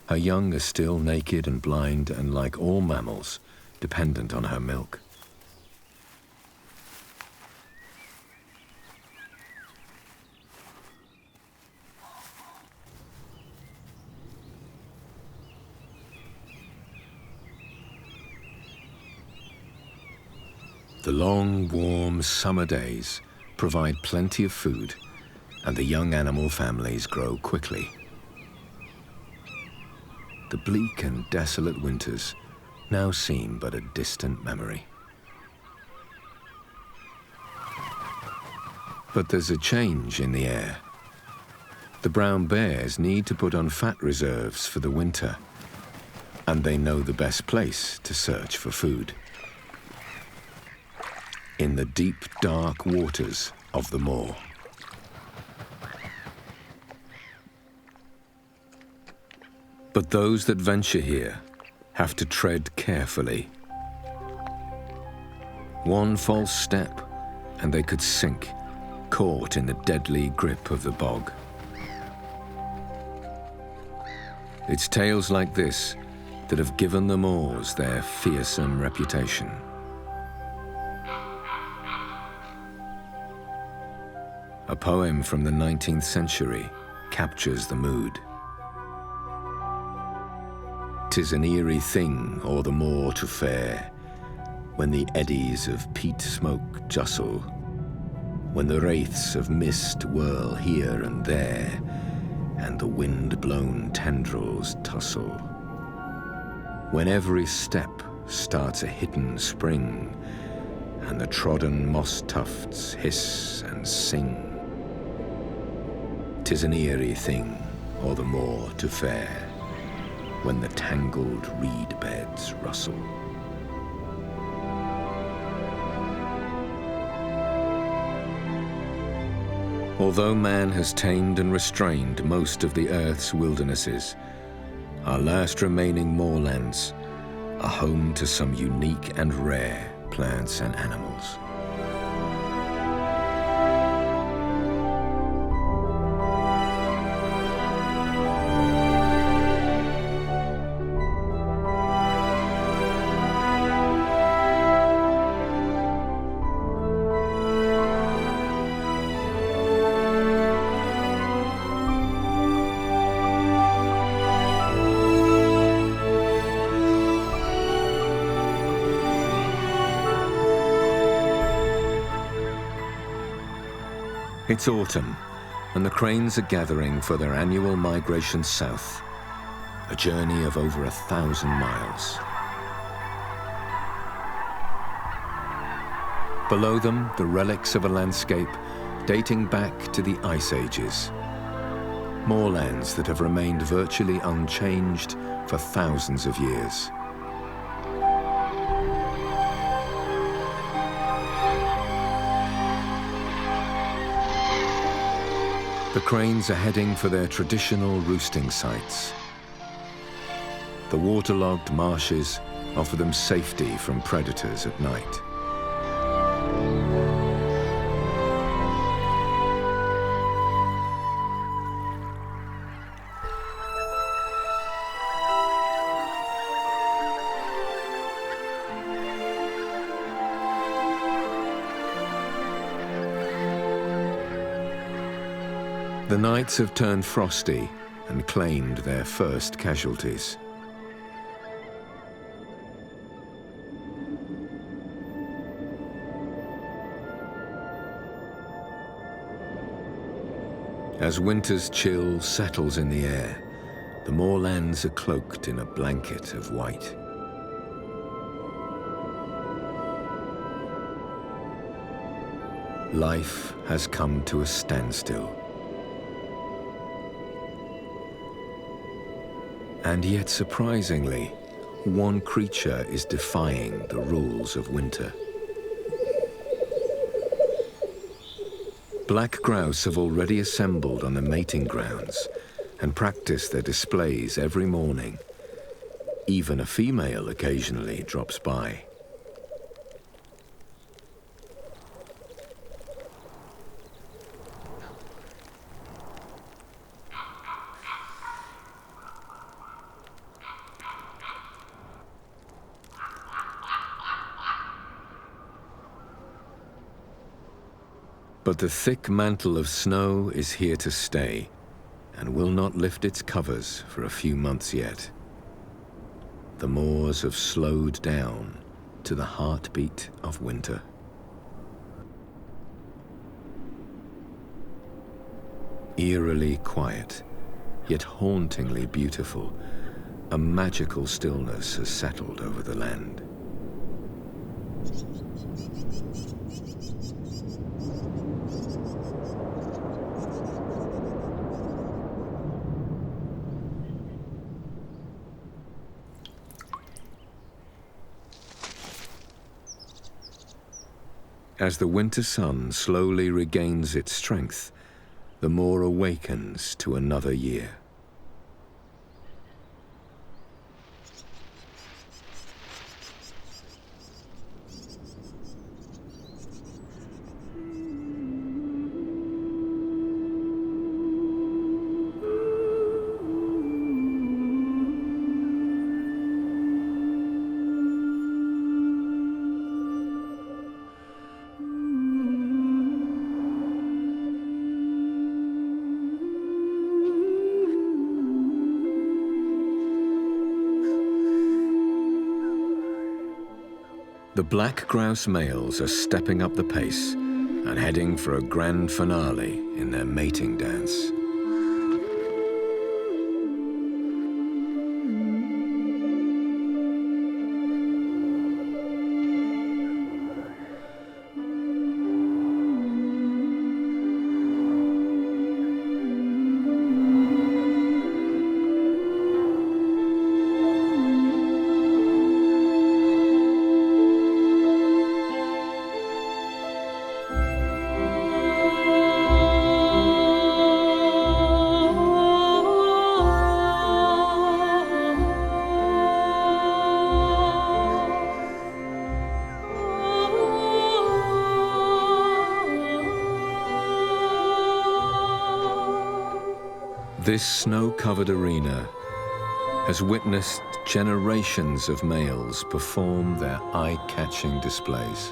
Her young are still naked and blind and, like all mammals, dependent on her milk. The long, warm summer days provide plenty of food, and the young animal families grow quickly. The bleak and desolate winters now seem but a distant memory. But there's a change in the air. The brown bears need to put on fat reserves for the winter, and they know the best place to search for food. In the deep, dark waters of the moor. But those that venture here have to tread carefully. One false step, and they could sink, caught in the deadly grip of the bog. It's tales like this that have given the moors their fearsome reputation. A poem from the 19th century captures the mood. "'Tis an eerie thing o'er the moor to fare, when the eddies of peat smoke justle, when the wraiths of mist whirl here and there, and the wind-blown tendrils tussle. When every step starts a hidden spring, and the trodden moss tufts hiss and sing. 'Tis an eerie thing o'er the moor to fare, when the tangled reed beds rustle. Although man has tamed and restrained most of the earth's wildernesses, our last remaining moorlands are home to some unique and rare plants and animals. It's autumn, and the cranes are gathering for their annual migration south, a journey of over 1,000 miles. Below them, the relics of a landscape dating back to the Ice Ages. Moorlands that have remained virtually unchanged for thousands of years. The cranes are heading for their traditional roosting sites. The waterlogged marshes offer them safety from predators at night. The nights have turned frosty and claimed their first casualties. As winter's chill settles in the air, the moorlands are cloaked in a blanket of white. Life has come to a standstill. And yet, surprisingly, one creature is defying the rules of winter. Black grouse have already assembled on the mating grounds and practice their displays every morning. Even a female occasionally drops by. But the thick mantle of snow is here to stay and will not lift its covers for a few months yet. The moors have slowed down to the heartbeat of winter. Eerily quiet, yet hauntingly beautiful, a magical stillness has settled over the land. As the winter sun slowly regains its strength, the moor awakens to another year. The black grouse males are stepping up the pace, and heading for a grand finale in their mating dance. This snow-covered arena has witnessed generations of males perform their eye-catching displays.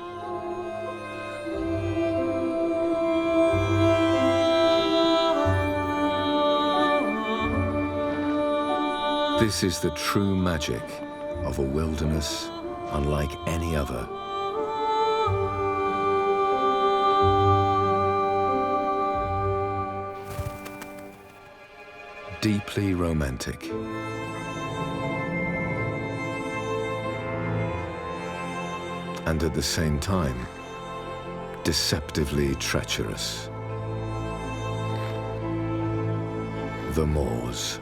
This is the true magic of a wilderness unlike any other. Deeply romantic. And at the same time, deceptively treacherous. The Moors.